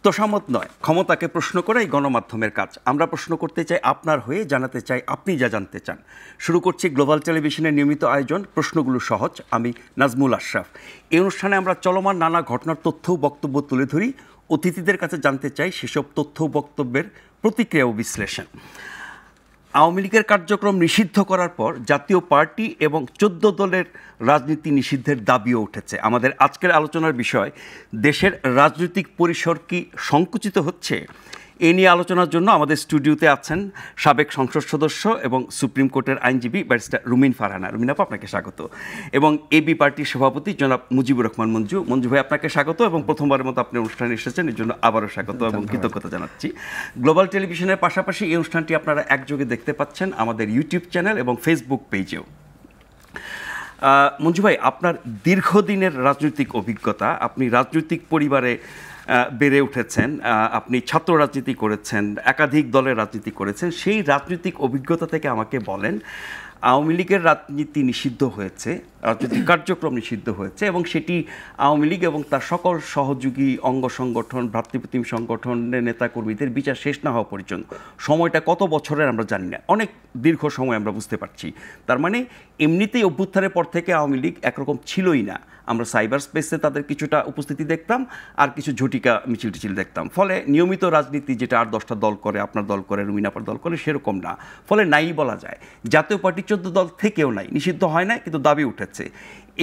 তোষামত নয়, ক্ষমতাকে প্রশ্ন করাই গণমাধ্যমের কাজ। আমরা প্রশ্ন করতে চাই আপনার হয়ে, জানাতে চাই আপনি যা জানতে চান। শুরু করছি গ্লোবাল টেলিভিশনের নিয়মিত আয়োজন প্রশ্নগুলো সহজ। আমি নাজমুল আশরাফ। এই অনুষ্ঠানে আমরা চলমান নানা ঘটনার তথ্য ও বক্তব্য তুলে ধরি। অতিথিদের কাছে জানতে চাই সেসব তথ্য ও বক্তব্যের প্রতিক্রিয়া ও বিশ্লেষণ। আওয়ামী লীগের কার্যক্রম নিষিদ্ধ করার পর জাতীয় পার্টি এবং 14 দলের রাজনীতি নিষিদ্ধের দাবিও উঠেছে। আমাদের আজকের আলোচনার বিষয়, দেশের রাজনৈতিক পরিসর কি সংকুচিত হচ্ছে? এ নিয়ে আলোচনার জন্য আমাদের স্টুডিওতে আছেন সাবেক সংসদ সদস্য এবং সুপ্রিম কোর্টের আইনজীবী ব্যারিস্টার রুমিন ফারহানা। রুমিন আপা, আপনাকে স্বাগত। এবং এবি পার্টির সভাপতি জনাব মুজিবুর রহমান মঞ্জু। মঞ্জু ভাই, আপনাকে স্বাগত এবং প্রথমবারের মতো আপনি অনুষ্ঠানে এসেছেন, এর জন্য আবারও স্বাগত এবং কৃতজ্ঞতা জানাচ্ছি। গ্লোবাল টেলিভিশনের পাশাপাশি এই অনুষ্ঠানটি আপনারা একযোগে দেখতে পাচ্ছেন আমাদের ইউটিউব চ্যানেল এবং ফেসবুক পেজেও। মঞ্জু ভাই, আপনার দীর্ঘদিনের রাজনৈতিক অভিজ্ঞতা, আপনি রাজনৈতিক পরিবারে বেড়ে উঠেছেন, আপনি ছাত্র রাজনীতি করেছেন, একাধিক দলের রাজনীতি করেছেন। সেই রাজনৈতিক অভিজ্ঞতা থেকে আমাকে বলেন, আওয়ামী লীগের রাজনীতি নিষিদ্ধ হয়েছে, রাজনৈতিক কার্যক্রম নিষিদ্ধ হয়েছে এবং সেটি আওয়ামী লীগ এবং তার সকল সহযোগী অঙ্গ সংগঠন, ভ্রাতৃপ্রতিম সংগঠনের নেতাকর্মীদের বিচার শেষ না হওয়া পর্যন্ত, সময়টা কত বছরের আমরা জানি না, অনেক দীর্ঘ সময় আমরা বুঝতে পারছি। তার মানে এমনিতেই অভ্যুত্থানের পর থেকে আওয়ামী লীগ একরকম ছিলই না। আমরা সাইবার স্পেসে তাদের কিছুটা উপস্থিতি দেখতাম, আর কিছু ঝটিকা মিছিল টিছিল দেখতাম। ফলে নিয়মিত রাজনীতি যেটা 8-10টা দল করে, আপনার দল করে, রুমিন আপার দল করে, সেরকম না। ফলে নাই বলা যায়। জাতীয় পার্টি 14 দল থেকেও নাই, নিষিদ্ধ হয় না, কিন্তু দাবি উঠেছে।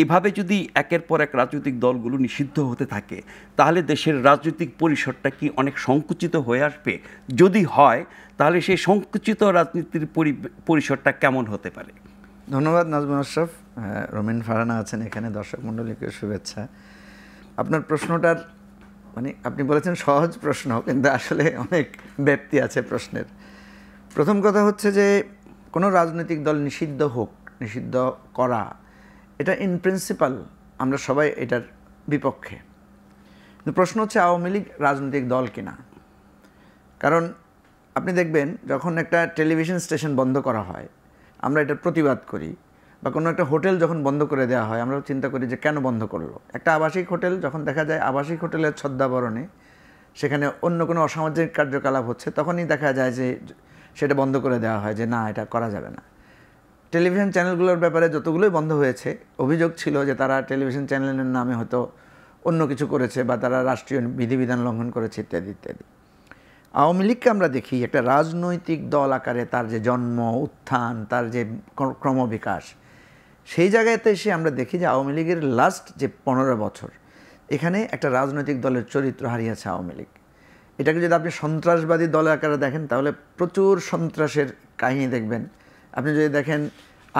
এভাবে যদি একের পর এক রাজনৈতিক দলগুলো নিষিদ্ধ হতে থাকে, তাহলে দেশের রাজনৈতিক পরিসরটা কি অনেক সংকুচিত হয়ে আসবে? যদি হয়, তাহলে সেই সংকুচিত রাজনীতির পরিসরটা কেমন হতে পারে? ধন্যবাদ নাজমুল আশরাফ। রুমিন ফারহানা আছেন এখানে, দর্শক মণ্ডলীকে শুভেচ্ছা। আপনার প্রশ্নটার মানে আপনি বলেছেন সহজ প্রশ্ন, কিন্তু আসলে অনেক ব্যাপ্তি আছে প্রশ্নের। প্রথম কথা হচ্ছে যে কোনো রাজনৈতিক দল নিষিদ্ধ হোক, নিষিদ্ধ করা এটা ইন প্রিন্সিপাল আমরা সবাই এটার বিপক্ষে। কিন্তু প্রশ্ন হচ্ছে আওয়ামী লীগ রাজনৈতিক দল কিনা। কারণ আপনি দেখবেন, যখন একটা টেলিভিশন স্টেশন বন্ধ করা হয় আমরা এটার প্রতিবাদ করি, বা কোনো একটা হোটেল যখন বন্ধ করে দেওয়া হয় আমরা চিন্তা করি যে কেন বন্ধ করলো। একটা আবাসিক হোটেল যখন দেখা যায় আবাসিক হোটেলের ছদ্মাবরণে সেখানে অন্য কোনো অসামাজিক কার্যকলাপ হচ্ছে, তখনই দেখা যায় যে সেটা বন্ধ করে দেওয়া হয়, যে না, এটা করা যাবে না। টেলিভিশন চ্যানেলগুলোর ব্যাপারে যতগুলোই বন্ধ হয়েছে, অভিযোগ ছিল যে তারা টেলিভিশন চ্যানেলের নামে হয়তো অন্য কিছু করেছে, বা তারা রাষ্ট্রীয় বিধিবিধান লঙ্ঘন করেছে, ইত্যাদি ইত্যাদি। আওয়ামী লীগকে আমরা দেখি একটা রাজনৈতিক দল আকারে, তার যে জন্ম, উত্থান, তার যে ক্রমবিকাশ, সেই জায়গাতে এসে আমরা দেখি যে আওয়ামী লীগের লাস্ট যে 15 বছর এখানে একটা রাজনৈতিক দলের চরিত্র হারিয়েছে আওয়ামী লীগ। এটাকে যদি আপনি সন্ত্রাসবাদী দল আকারে দেখেন, তাহলে প্রচুর সন্ত্রাসের কাহিনী দেখবেন। আপনি যদি দেখেন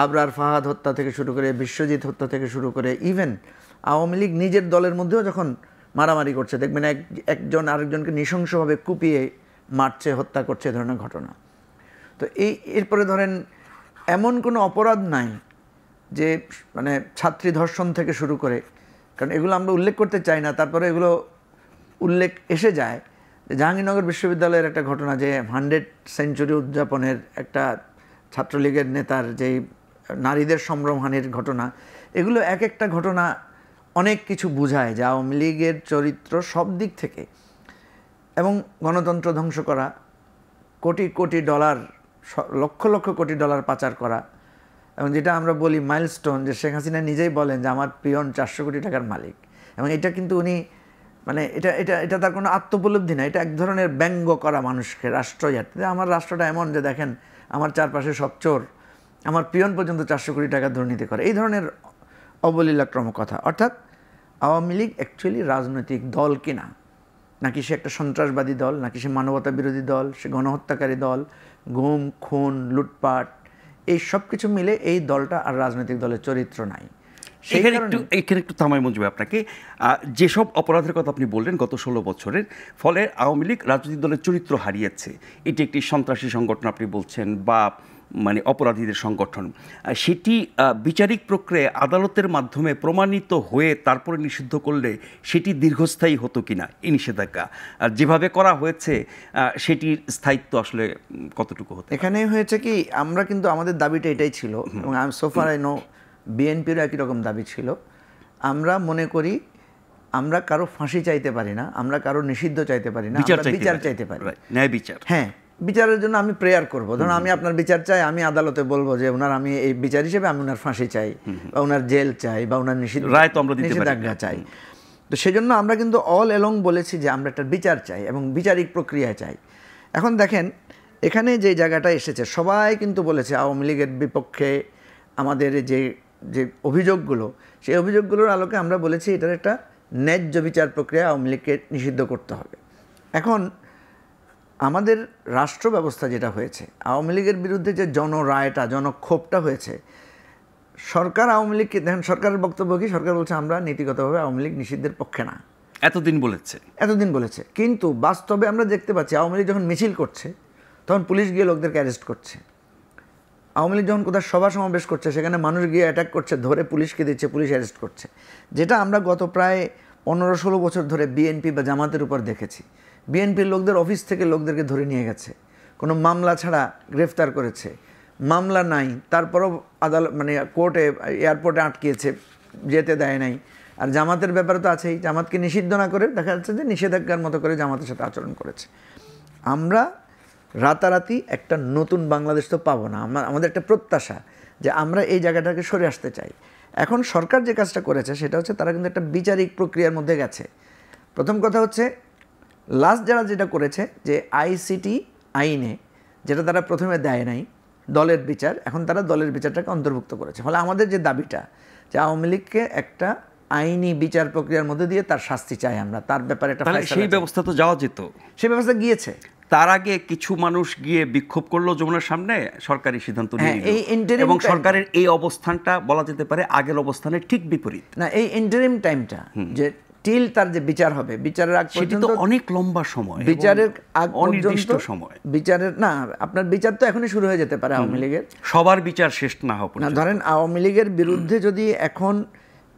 আবরার ফাহাদ হত্যা থেকে শুরু করে, বিশ্বজিৎ হত্যা থেকে শুরু করে, ইভেন আওয়ামী লীগ নিজের দলের মধ্যেও যখন মারামারি করছে, দেখবেন একজন আরেকজনকে নৃশংসভাবে কুপিয়ে মারছে, হত্যা করছে, এ ধরনের ঘটনা। তো এরপরে ধরেন এমন কোনো অপরাধ নাই যে মানে ছাত্রী ধর্ষণ থেকে শুরু করে, কারণ এগুলো আমরা উল্লেখ করতে চাই না, তারপরে এগুলো উল্লেখ এসে যায়। যে জাহাঙ্গীরনগর বিশ্ববিদ্যালয়ের একটা ঘটনা, যে 100 সেঞ্চুরি উদযাপনের একটা ছাত্রলীগের নেতার যেই নারীদের সম্ভ্রমহানির ঘটনা, এগুলো এক একটা ঘটনা অনেক কিছু বোঝায় যে আওয়ামী লীগের চরিত্র সব দিক থেকে। এবং গণতন্ত্র ধ্বংস করা, কোটি কোটি ডলার, লক্ষ লক্ষ কোটি ডলার পাচার করা, এবং যেটা আমরা বলি মাইলস্টোন, যে শেখ হাসিনা নিজেই বলেন যে আমার পিয়ন 400 কোটি টাকার মালিক। এবং এটা কিন্তু উনি মানে এটা তার কোনো আত্মোপলব্ধি না, এটা এক ধরনের ব্যঙ্গ করা মানুষকে, রাষ্ট্রয়ার্থে। আমার রাষ্ট্রটা এমন যে দেখেন আমার চারপাশে সব চোর, আমার পিয়ন পর্যন্ত 400 কোটি টাকা দুর্নীতি করে, এই ধরনের অবলীলাক্রম কথা। অর্থাৎ আওয়ামী লীগ অ্যাকচুয়ালি রাজনৈতিক দল কিনা, নাকি সে একটা সন্ত্রাসবাদী দল, নাকি সে মানবতা বিরোধী দল, সে গণহত্যাকারী দল, গুম, খুন, লুটপাট, এই সব কিছু মিলে এই দলটা আর রাজনৈতিক দলের চরিত্র নাই। এখানে একটু থামাই মঞ্জু আপনাকে। যেসব অপরাধের কথা আপনি বললেন গত 16 বছরের, ফলে আওয়ামী লীগ রাজনৈতিক দলের চরিত্র হারিয়েছে। এটি একটি সন্ত্রাসী সংগঠন আপনি বলছেন, বা মানে অপরাধীদের সংগঠন। সেটি বিচারিক প্রক্রিয়ায় আদালতের মাধ্যমে প্রমাণিত হয়ে তারপরে নিষিদ্ধ করলে সেটি দীর্ঘস্থায়ী হতো কিনা এই নিষেধাজ্ঞা, আর যেভাবে করা হয়েছে সেটির স্থায়িত্ব আসলে কতটুকু হতো? এখানে হয়েছে কি, আমরা কিন্তু আমাদের দাবিটা এটাই ছিল, এবং সোফার আই নো বিএনপির একই রকম দাবি ছিল। আমরা মনে করি আমরা কারো ফাঁসি চাইতে পারি না, আমরা কারো নিষিদ্ধ চাইতে পারি না, বিচার আমরা বিচার চাইতে পারি। ন্যায় বিচার। হ্যাঁ, বিচারের জন্য আমি প্রেয়ার করব। ধরুন আমি আপনার বিচার চাই, আমি আদালতে বলবো যে ওনার, আমি এই বিচার হিসেবে আমি ওনার ফাঁসি চাই বা ওনার জেল চাই বা ওনার নিষেধাজ্ঞা চাই। তো সেজন্য আমরা কিন্তু অল এলং বলেছি যে আমরা একটা বিচার চাই এবং বিচারিক প্রক্রিয়া চাই। এখন দেখেন এখানে যে জায়গাটা এসেছে, সবাই কিন্তু বলেছে আওয়ামী লীগের বিপক্ষে আমাদের যে যে অভিযোগগুলো, সেই অভিযোগগুলোর আলোকে আমরা বলেছি এটার একটা ন্যায্য বিচার প্রক্রিয়া আওয়ামী লীগকে নিষিদ্ধ করতে হবে। এখন আমাদের রাষ্ট্র ব্যবস্থা যেটা হয়েছে, আওয়ামী লীগের বিরুদ্ধে যে জনরায়টা, জনক্ষোভটা হয়েছে, সরকার আওয়ামী লীগকে দেখেন, সরকারের বক্তব্য কি? সরকার বলছে আমরা নীতিগতভাবে আওয়ামী লীগ নিষিদ্ধের পক্ষে না, এতদিন বলেছে। কিন্তু বাস্তবে আমরা দেখতে পাচ্ছি আওয়ামী লীগ যখন মিছিল করছে তখন পুলিশ গিয়ে লোকদেরকে অ্যারেস্ট করছে। আওয়ামী লীগ যখন কোথাও সভা সমাবেশ করছে সেখানে মানুষ গিয়ে অ্যাটাক করছে, ধরে পুলিশকে দিচ্ছে, পুলিশ অ্যারেস্ট করছে। যেটা আমরা গত প্রায় 15-16 বছর ধরে বিএনপি বা জামাতের উপর দেখেছি। বিএনপির লোকদের অফিস থেকে লোকদেরকে ধরে নিয়ে গেছে, কোনো মামলা ছাড়া গ্রেফতার করেছে, মামলা নাই তারপরও আদালত মানে কোর্টে, এয়ারপোর্টে আটকিয়েছে, যেতে দেয় নাই। আর জামাতের ব্যাপারে তো আছেই, জামাতকে নিষিদ্ধ না করে দেখা যাচ্ছে যে নিষেধাজ্ঞার মতো করে জামাতের সাথে আচরণ করেছে। আমরা রাতারাতি একটা নতুন বাংলাদেশ তো পাবো না। আমাদের একটা প্রত্যাশা যে আমরা এই জায়গাটাকে সরে আসতে চাই। এখন সরকার যে কাজটা করেছে সেটা হচ্ছে তারা কিন্তু একটা বিচারিক প্রক্রিয়ার মধ্যে গেছে। প্রথম কথা হচ্ছে লাস্ট যারা যেটা করেছে যে আইসিটি আইনে যেটা তারা প্রথমে দেয় নাই দলের বিচার, এখন তারা দলের বিচারটাকে অন্তর্ভুক্ত করেছে। ফলে আমাদের যে দাবিটা যে আওয়ামী লীগকে একটা আইনি বিচার প্রক্রিয়ার মধ্যে দিয়ে তার শাস্তি চাই আমরা, তার ব্যাপারে একটা সেই ব্যবস্থা তো যাওয়া যেত, সেই ব্যবস্থা গিয়েছে। তার আগে কিছু মানুষ গিয়ে বিক্ষোভ করলো যমুনার সামনে, সরকারি সিদ্ধান্ত নিয়ে নিল এবং সরকারের এই অবস্থানটা বলা যেতে পারে আগের অবস্থানের ঠিক বিপরীত। না, এই ইন্টারিম টাইমটা যে টিল তার যে বিচার হবে, বিচারের আগ পর্যন্ত অনেক লম্বা সময়, বিচারের আগ অনির্দিষ্ট সময়, বিচারের না, আপনার বিচার তো এখনই শুরু হয়ে যেতে পারে আওয়ামী লীগের, সবার বিচার শেষ না হোক না। ধরেন আওয়ামী লীগের বিরুদ্ধে যদি এখন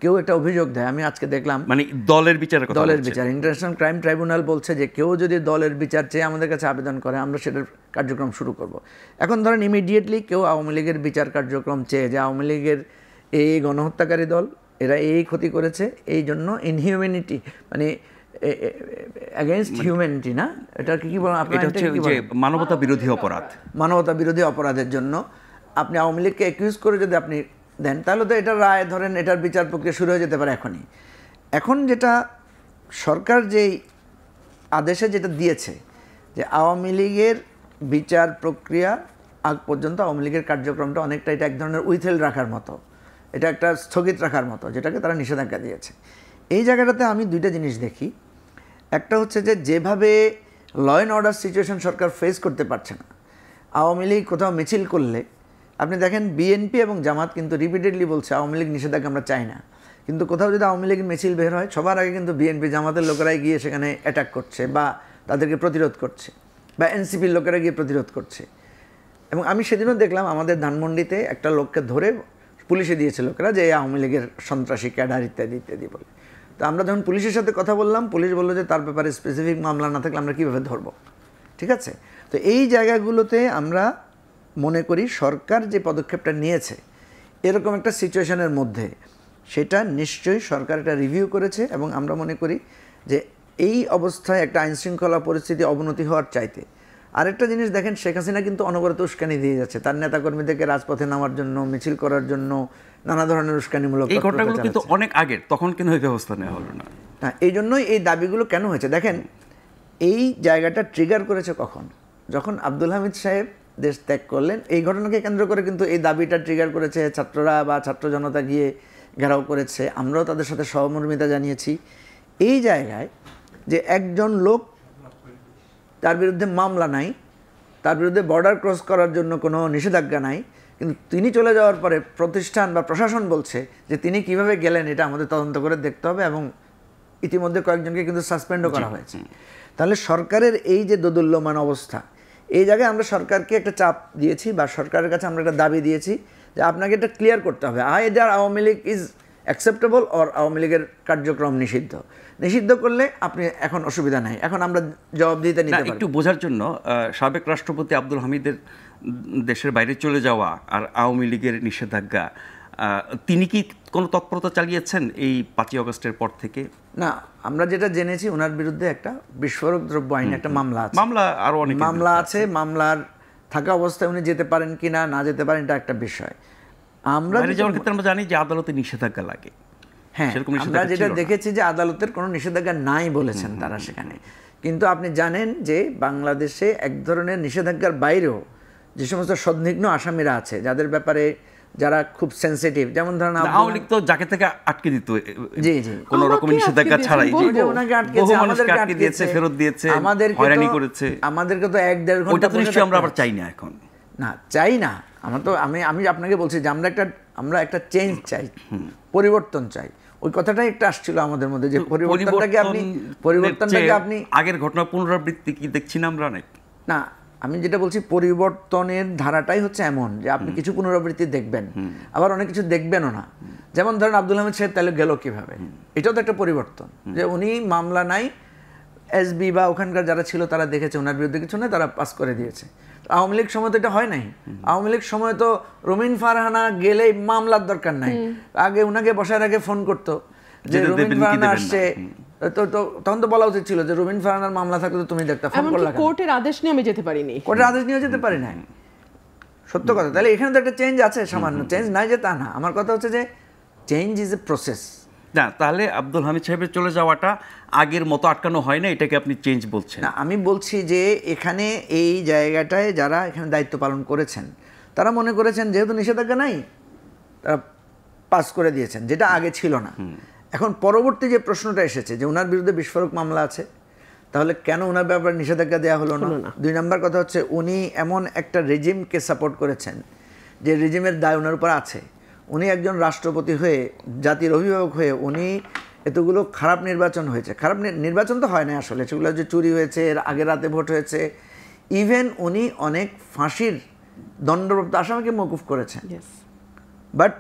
কেউ একটা অভিযোগ দেয়, আমি আজকে দেখলাম মানে দলের বিচারের কথা, দলের বিচার, ইন্টারন্যাশনাল ক্রাইম ট্রাইব্যুনাল বলছে যে কেউ যদি দলের বিচার চেয়ে আমাদের কাছে আবেদন করে আমরা সেটার কার্যক্রম শুরু করব। এখন ধরেন ইমিডিয়েটলি কেউ আওয়ামী লীগের বিচার কার্যক্রম চেয়ে যে আওয়ামী লীগের এই গণহত্যাকারী দল, এরা এই ক্ষতি করেছে, এই জন্য ইনহিউম্যানিটি মানে এগেইনস্ট হিউম্যানিটি, না এটা কি বলেন আপনারা? এটা হচ্ছে যে মানবতা বিরোধী অপরাধ, মানবতা বিরোধী অপরাধের জন্য আপনি আওয়ামী লীগকে অ্যাকিউজ করে যদি আপনি দেন তাহলে তো এটার রায় ধরেন এটার বিচার প্রক্রিয়া শুরু হয়ে যেতে পারে এখনই। এখন যেটা সরকার যেই আদেশে যেটা দিয়েছে যে আওয়ামী লীগের বিচার প্রক্রিয়া আগ পর্যন্ত আওয়ামী লীগের কার্যক্রমটা অনেকটা এটা এক ধরনের উইথহেল্ড রাখার মতো, এটা একটা স্থগিত রাখার মতো, যেটাকে তারা নিষেধাজ্ঞা দিয়েছে। এই জায়গাটাতে আমি দুইটা জিনিস দেখি। একটা হচ্ছে যে যেভাবে ল অ্যান্ড অর্ডার সিচুয়েশন সরকার ফেস করতে পারছে না, আওয়ামী লীগ কোথাও মিছিল করলে আপনি দেখেন বিএনপি এবং জামাত কিন্তু রিপিটেডলি বলছে আওয়ামী লীগ নিষেধাজ্ঞা আমরা চাই না, কিন্তু কোথাও যদি আওয়ামী লীগের মিছিল বের হয় সবার আগে কিন্তু বিএনপি জামাতের লোকেরাই গিয়ে সেখানে অ্যাটাক করছে বা তাদেরকে প্রতিরোধ করছে, বা এনসিপির লোকেরা গিয়ে প্রতিরোধ করছে। এবং আমি সেদিনও দেখলাম আমাদের ধানমন্ডিতে একটা লোককে ধরে পুলিশে দিয়েছে লোকেরা যে আওয়ামী লীগের সন্ত্রাসী ক্যাডার ইত্যাদি ইত্যাদি বলে। তো আমরা যখন পুলিশের সাথে কথা বললাম, পুলিশ বললো যে তার ব্যাপারে স্পেসিফিক মামলা না থাকলে আমরা কীভাবে ধরবো। ঠিক আছে, তো এই জায়গাগুলোতে আমরা মনে করি সরকার যে পদক্ষেপটা নিয়েছে এরকম একটা সিচুয়েশনের মধ্যে সেটা নিশ্চয়ই সরকার এটা রিভিউ করেছে, এবং আমরা মনে করি যে এই অবস্থায় একটা আইনশৃঙ্খলা পরিস্থিতি অবনতি হওয়ার চাইতে আরেকটা জিনিস দেখেন, শেখ হাসিনা কিন্তু অনবরত উস্কানি দিয়ে যাচ্ছে তার নেতাকর্মীদেরকে রাজপথে নামার জন্য, মিছিল করার জন্য, নানা ধরনের উস্কানিমূলক। এই ঘটনাগুলো কিন্তু অনেক আগের, তখন কেন এই ব্যবস্থা নেওয়া হলো না? এই জন্যই এই দাবিগুলো কেন হয়েছে দেখেন। এই জায়গাটা ট্রিগার করেছে কখন, যখন আব্দুল হামিদ সাহেব দেশ ত্যাগ করলেন। এই ঘটনাকে কেন্দ্র করে কিন্তু এই দাবিটা ট্রিগার করেছে, ছাত্ররা বা ছাত্র জনতা গিয়ে ঘেরাও করেছে, আমরাও তাদের সাথে সহমর্মিতা জানিয়েছি। এই জায়গায় যে একজন লোক, তার বিরুদ্ধে মামলা নাই, তার বিরুদ্ধে বর্ডার ক্রস করার জন্য কোনো নিষেধাজ্ঞা নাই, কিন্তু তিনি চলে যাওয়ার পরে প্রতিষ্ঠান বা প্রশাসন বলছে যে তিনি কিভাবে গেলেন এটা আমাদের তদন্ত করে দেখতে হবে, এবং ইতিমধ্যে কয়েকজনকে কিন্তু সাসপেন্ডও করা হয়েছে। তাহলে সরকারের এই যে দোদুল্যমান অবস্থা, এই জায়গায় আমরা সরকারকে একটা চাপ দিয়েছি বা সরকারের কাছে আমরা একটা দাবি দিয়েছি যে আপনাকে এটা ক্লিয়ার করতে হবে, either Awami League is acceptable or Awami লীগের কার্যক্রম নিষিদ্ধ। নিষিদ্ধ করলে আপনি এখন অসুবিধা নাই, এখন আমরা জবাবদিহিতা নিতে পারি। একটু বোঝার জন্য, সাবেক রাষ্ট্রপতি আব্দুল হামিদের দেশের বাইরে চলে যাওয়া আর আওয়ামী লীগের নিষেধাজ্ঞা, তিনি কি কোনো তৎপরতা চালিয়েছেন এই 5ই আগস্টের পর থেকে? না, আমরা যেটা জেনেছি ওনার বিরুদ্ধে একটা বিস্ফোরক দ্রব্য আইনে একটা মামলা আছে। মামলা আরো অনেক মামলা আছে, মামলার থাকা অবস্থায় উনি যেতে পারেন কিনা না যেতে পারেন এটা একটা বিষয়। আমরা যাওয়ার ক্ষেত্রে আমরা জানি যে আদালতে নিষেধাজ্ঞা লাগে। হ্যাঁ, আমরা যেটা দেখেছি যে আদালতের কোনো নিষেধাজ্ঞা নাই বলেছেন তারা সেখানে। কিন্তু আপনি জানেন যে বাংলাদেশে এক ধরনের নিষেধাজ্ঞার বাইরেও যে সমস্ত সন্দিগ্ধ আসামিরা আছে যাদের ব্যাপারে যারা খুব সেনসিটিভ, যেমন ধরেন আওয়ামী লীগ তো যাকে থেকে আটকে দিত, জি জি, কোনো রকম নিষেধাজ্ঞা ছাড়াই ওনাকে আটকেছে, আমাদেরকে আটকে দিয়েছে, ফেরত দিয়েছে, হয়রানি করেছে। আমাদেরকে তো 1-1.5 ঘন্টা ওটা তো নিশ্চয়ই আমরা আবার চাই না এখন। না, চাই না আমরা তো, আমি আপনাকে বলছি যে আমরা একটা চেঞ্জ চাই, পরিবর্তন চাই। ওই কথাটাই একটা আসছিল আমাদের মধ্যে যে পরিবর্তনটাকে আপনি আগের ঘটনা পুনরাবৃত্তি কি দেখছি না আমরা অনেক। না, আমি যেটা বলছি পরিবর্তনের ধারাটাই হচ্ছে এমন যে আপনি কিছু পুনরাবৃত্তি দেখবেন, আবার অনেক কিছু দেখবেনও না। যেমন ধরেন আব্দুল হামিদ সাহেব তাহলে গেল কিভাবে, এটাও তো একটা পরিবর্তন যে উনি মামলা নাই, এসবি বা ওখানকার যারা ছিল তারা দেখেছে ওনার বিরুদ্ধে কিছু নেই, তারা পাস করে দিয়েছে। আওয়ামী লীগ সময় তো এটা হয় নাই। আওয়ামী লীগ সময় তো রুমিন ফারহানা গেলেই মামলার দরকার নাই, আগে উনাকে বসার আগে ফোন করতো যে রুমিন ফারহানা আসছে, তো তখন তো বলা উচিত ছিল যে রুমিন ফারহানার মামলা থাকলে তো তুমি দেখতে ফোন করলা। কোর্টের আদেশ নিয়ে আমি যেতে পারিনি, কোর্টের আদেশ নিয়ে যেতে পারি না, সত্য কথা। তাহলে এখানে তো একটা চেঞ্জ আছে, সামান্য চেঞ্জ নাই যে তা না। আমার কথা হচ্ছে যে চেঞ্জ ইজ এ প্রসেস। না, তাহলে আব্দুল হামিদ সাহেবের চলে যাওয়াটা আগের মতো আটকানো হয় না, এটাকে আপনি চেঞ্জ বলছেন? না, আমি বলছি যে এখানে এই জায়গাটায় যারা এখানে দায়িত্ব পালন করেছেন তারা মনে করেছেন যেহেতু নিষেধাজ্ঞা নাই তারা পাস করে দিয়েছেন, যেটা আগে ছিল না। এখন পরবর্তী যে প্রশ্নটা এসেছে যে ওনার বিরুদ্ধে বিস্ফোরক মামলা আছে, তাহলে কেন ওনার ব্যাপারে নিষেধাজ্ঞা দেওয়া হলো না? 2 নম্বর কথা হচ্ছে উনি এমন একটা রেজিমকে সাপোর্ট করেছেন যে রেজিমের দায় ওনার উপর আছে। উনি একজন রাষ্ট্রপতি হয়ে, জাতির অভিভাবক হয়ে উনি এতগুলো খারাপ নির্বাচন হয়েছে, খারাপ নির্বাচন তো হয় না আসলে, সেগুলো যে চুরি হয়েছে, এর আগের রাতে ভোট হয়েছে, ইভেন উনি অনেক ফাঁসির দণ্ডপ্রাপ্ত আসামিকে মওকুফ করেছেন। বাট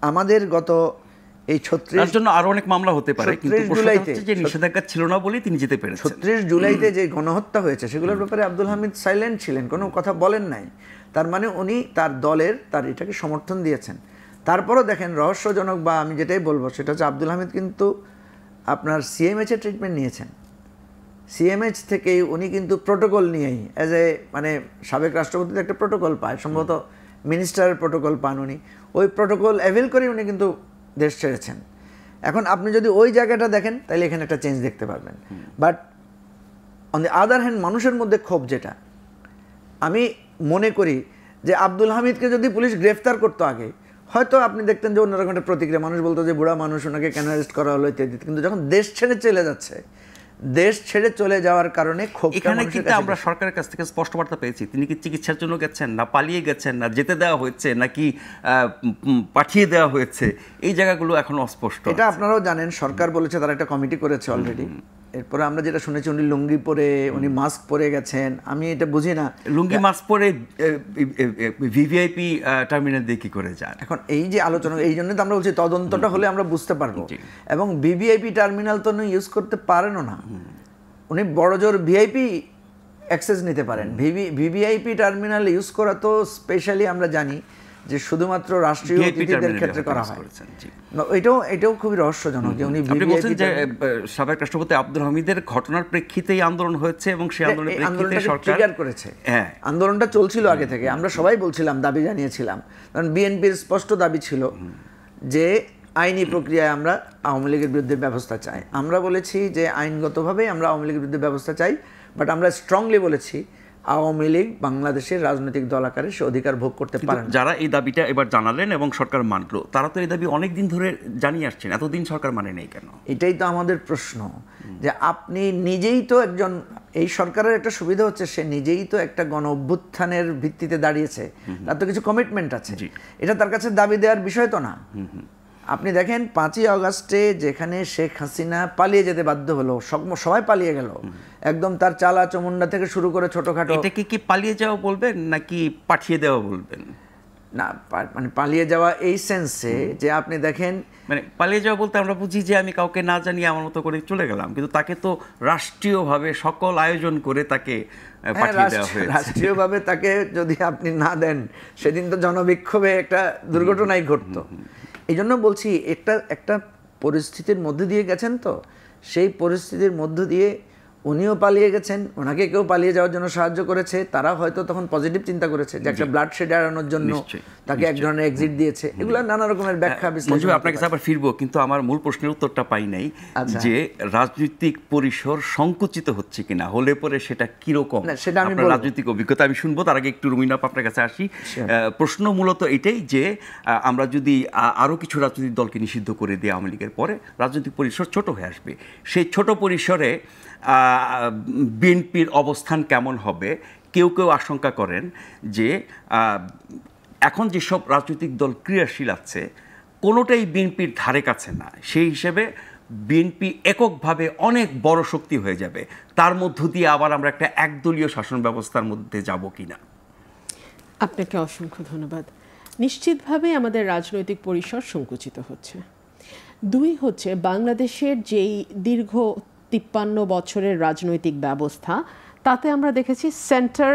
আমাদের গত এই 36 জন্য আরো অনেক মামলা হতে পারে, কিন্তু জুলাইতে যে নিষেধাজ্ঞা ছিল না বলেই তিনি যেতে পেরেছেন। 36 জুলাইতে যে গণহত্যা হয়েছে সেগুলোর ব্যাপারে আব্দুল হামিদ সাইলেন্ট ছিলেন, কোনো কথা বলেন নাই। তার মানে উনি তার দলের তার এটাকে সমর্থন দিয়েছেন। তারপরও দেখেন রহস্যজনক, বা আমি যেটাই বলবো সেটা হচ্ছে আব্দুল হামিদ কিন্তু আপনার সিএমএইচ এর ট্রিটমেন্ট নিয়েছেন। সিএমএইচ থেকেই উনি কিন্তু প্রোটোকল নিয়েই অ্যাজ এ মানে সাবেক রাষ্ট্রপতির একটা প্রোটোকল পায়, সম্ভবত মিনিস্টারের প্রোটোকল পান উনি, ওই প্রোটোকল অ্যাভেল করে উনি কিন্তু দেশ ছেড়েছেন। এখন আপনি যদি ওই জায়গাটা দেখেন তাহলে এখানে একটা চেঞ্জ দেখতে পারবেন। But on the other hand মানুষের মধ্যে ক্ষোভ, যেটা আমি মনে করি যে আব্দুল হামিদকে যদি পুলিশ গ্রেফতার করতো আগে, হয়তো আপনি দেখতেন যে অন্যরকম একটা প্রতিক্রিয়া, মানুষ বলতো যে বুড়া মানুষ, ওনাকে কেন অ্যারেস্ট করা হলো ইত্যাদি। কিন্তু যখন দেশ ছেড়ে চলে যাচ্ছে, দেশ ছেড়ে চলে যাওয়ার কারণে ক্ষোভ। এখানে কিন্তু আমরা সরকারের কাছ থেকে স্পষ্ট বার্তা পেয়েছি, তিনি কি চিকিৎসার জন্য গেছেন, না পালিয়ে গেছেন, না যেতে দেওয়া হয়েছে, নাকি পাঠিয়ে দেওয়া হয়েছে, এই জায়গাগুলো এখন অস্পষ্ট। এটা আপনারাও জানেন, সরকার বলেছে তারা একটা কমিটি করেছে অলরেডি। এরপরে আমরা যেটা শুনেছি উনি লুঙ্গি পরে, উনি মাস্ক পরে গেছেন। আমি এটা বুঝি না, লুঙ্গি মাস্ক পরে ভিভিআইপি টার্মিনাল দিয়ে কি করে যান। এখন এই যে আলোচনা, এই জন্য তো আমরা বলছি তদন্তটা হলে আমরা বুঝতে পারবো। এবং ভিভিআইপি টার্মিনাল তো উনি ইউজ করতে পারেনও না, উনি বড়জোর ভিআইপি অ্যাক্সেস নিতে পারেন। ভিভিআইপি টার্মিনাল ইউজ করা তো স্পেশালি আমরা জানি যে শুধুমাত্র রাষ্ট্রীয় অতিথিদের ক্ষেত্রে করা হয়। এটাও খুবই রহস্যজনক যে উনি বলছেন যে সাবেক রাষ্ট্রপতি আব্দুল হামিদের ঘটনার প্রেক্ষিতেই আন্দোলন হয়েছে এবং সেই আন্দোলনের প্রেক্ষিতে সরকার ট্রিগার করেছে। হ্যাঁ, আন্দোলনটা চলছিল আগে থেকে, আমরা সবাই বলছিলাম, দাবি জানিয়েছিলাম, কারণ বিএনপির স্পষ্ট দাবি ছিল যে আইনি প্রক্রিয়ায় আমরা আওয়ামী লীগের বিরুদ্ধে ব্যবস্থা চাই। আমরা বলেছি যে আইনগতভাবেই আমরা আওয়ামী লীগের বিরুদ্ধে ব্যবস্থা চাই, বাট আমরা স্ট্রংলি বলেছি আওয়ামী লীগ বাংলাদেশের রাজনৈতিক দল আকারে সে অধিকার ভোগ করতে পারে। যারা এই দাবিটা এবার জানালেন এবং সরকার মানল, তারা তো এই দাবি অনেক দিন ধরে জানিয়ে আসছেন, এতদিন সরকার মানে নেই কেন? এটাই তো আমাদের প্রশ্ন, যে আপনি নিজেই তো একজন, এই সরকারের একটা সুবিধা হচ্ছে সে নিজেই তো একটা গণ অভ্যুত্থানের ভিত্তিতে দাঁড়িয়েছে, তার তো কিছু কমিটমেন্ট আছে, এটা তার কাছে দাবি দেওয়ার বিষয় তো না। আপনি দেখেন 5ই আগস্টে যেখানে শেখ হাসিনা পালিয়ে যেতে বাধ্য হলো, সবাই পালিয়ে গেল, একদম তার চালা চমুন্ডা থেকে শুরু করে ছোটখাটো। এটাকে কি পালিয়ে যাওয়া বলবেন নাকি পাঠিয়ে দেওয়া বলবেন? না, মানে পালিয়ে যাওয়া এই সেন্সে যে আপনি দেখেন, মানে পালিয়ে যাওয়া বলতে আমরা বুঝি যে আমি কাউকে না জানিয়ে আমার মতো করে চলে গেলাম, কিন্তু তাকে তো রাষ্ট্রীয়ভাবে সকল আয়োজন করে তাকে পাঠিয়ে দেওয়া হয়েছে। রাষ্ট্রীয়ভাবে তাকে যদি আপনি না দেন, সেদিন তো জনবিক্ষোভে একটা দুর্ঘটনাই ঘটতো। এই জন্য বলছি একটা পরিস্থিতির মধ্যে দিয়ে গেছেন, তো সেই পরিস্থিতির মধ্য দিয়ে উনিও পালিয়ে গেছেন, ওনাকে কেউ পালিয়ে যাওয়ার জন্য সাহায্য করেছে, তারা হয়তো তখন পজিটিভ চিন্তা করেছে যে একটা ব্লাড শেড এড়ানোর জন্য তাকে এক ধরনের এক্সিট দিয়েছে। এগুলো নানা রকমের ব্যাখ্যা বিশ্লেষণ। আপনার কাছে আবার ফিরবো, কিন্তু আমার মূল প্রশ্নের উত্তরটা পাই নাই, যে রাজনৈতিক পরিসর সংকুচিত হচ্ছে কিনা, হলে পরে সেটা কিরকম, সেটা আমি রাজনৈতিক অভিজ্ঞতা আমি শুনবো। তার আগে একটু রুমিনা আপনার কাছে আসি। প্রশ্ন মূলত এটাই যে আমরা যদি আরো কিছু রাজনৈতিক দলকে নিষিদ্ধ করে দিই আওয়ামী লীগের পরে, রাজনৈতিক পরিসর ছোট হয়ে আসবে। সেই ছোট পরিসরে বিএনপির অবস্থান কেমন হবে? কেউ কেউ আশঙ্কা করেন যে এখন যেসব রাজনৈতিক দল ক্রিয়াশীল আছে কোনোটাই বিএনপির ধারে কাছে না, সেই হিসেবে বিএনপি এককভাবে অনেক বড় শক্তি হয়ে যাবে। তার মধ্য দিয়ে আবার আমরা একটা একদলীয় শাসন ব্যবস্থার মধ্যে যাব কিনা? আপনাকে অসংখ্য ধন্যবাদ। নিশ্চিতভাবে আমাদের রাজনৈতিক পরিসর সংকুচিত হচ্ছে। দুই হচ্ছে, বাংলাদেশের যেই দীর্ঘ 53 বছরের রাজনৈতিক ব্যবস্থা, তাতে আমরা দেখেছি সেন্টার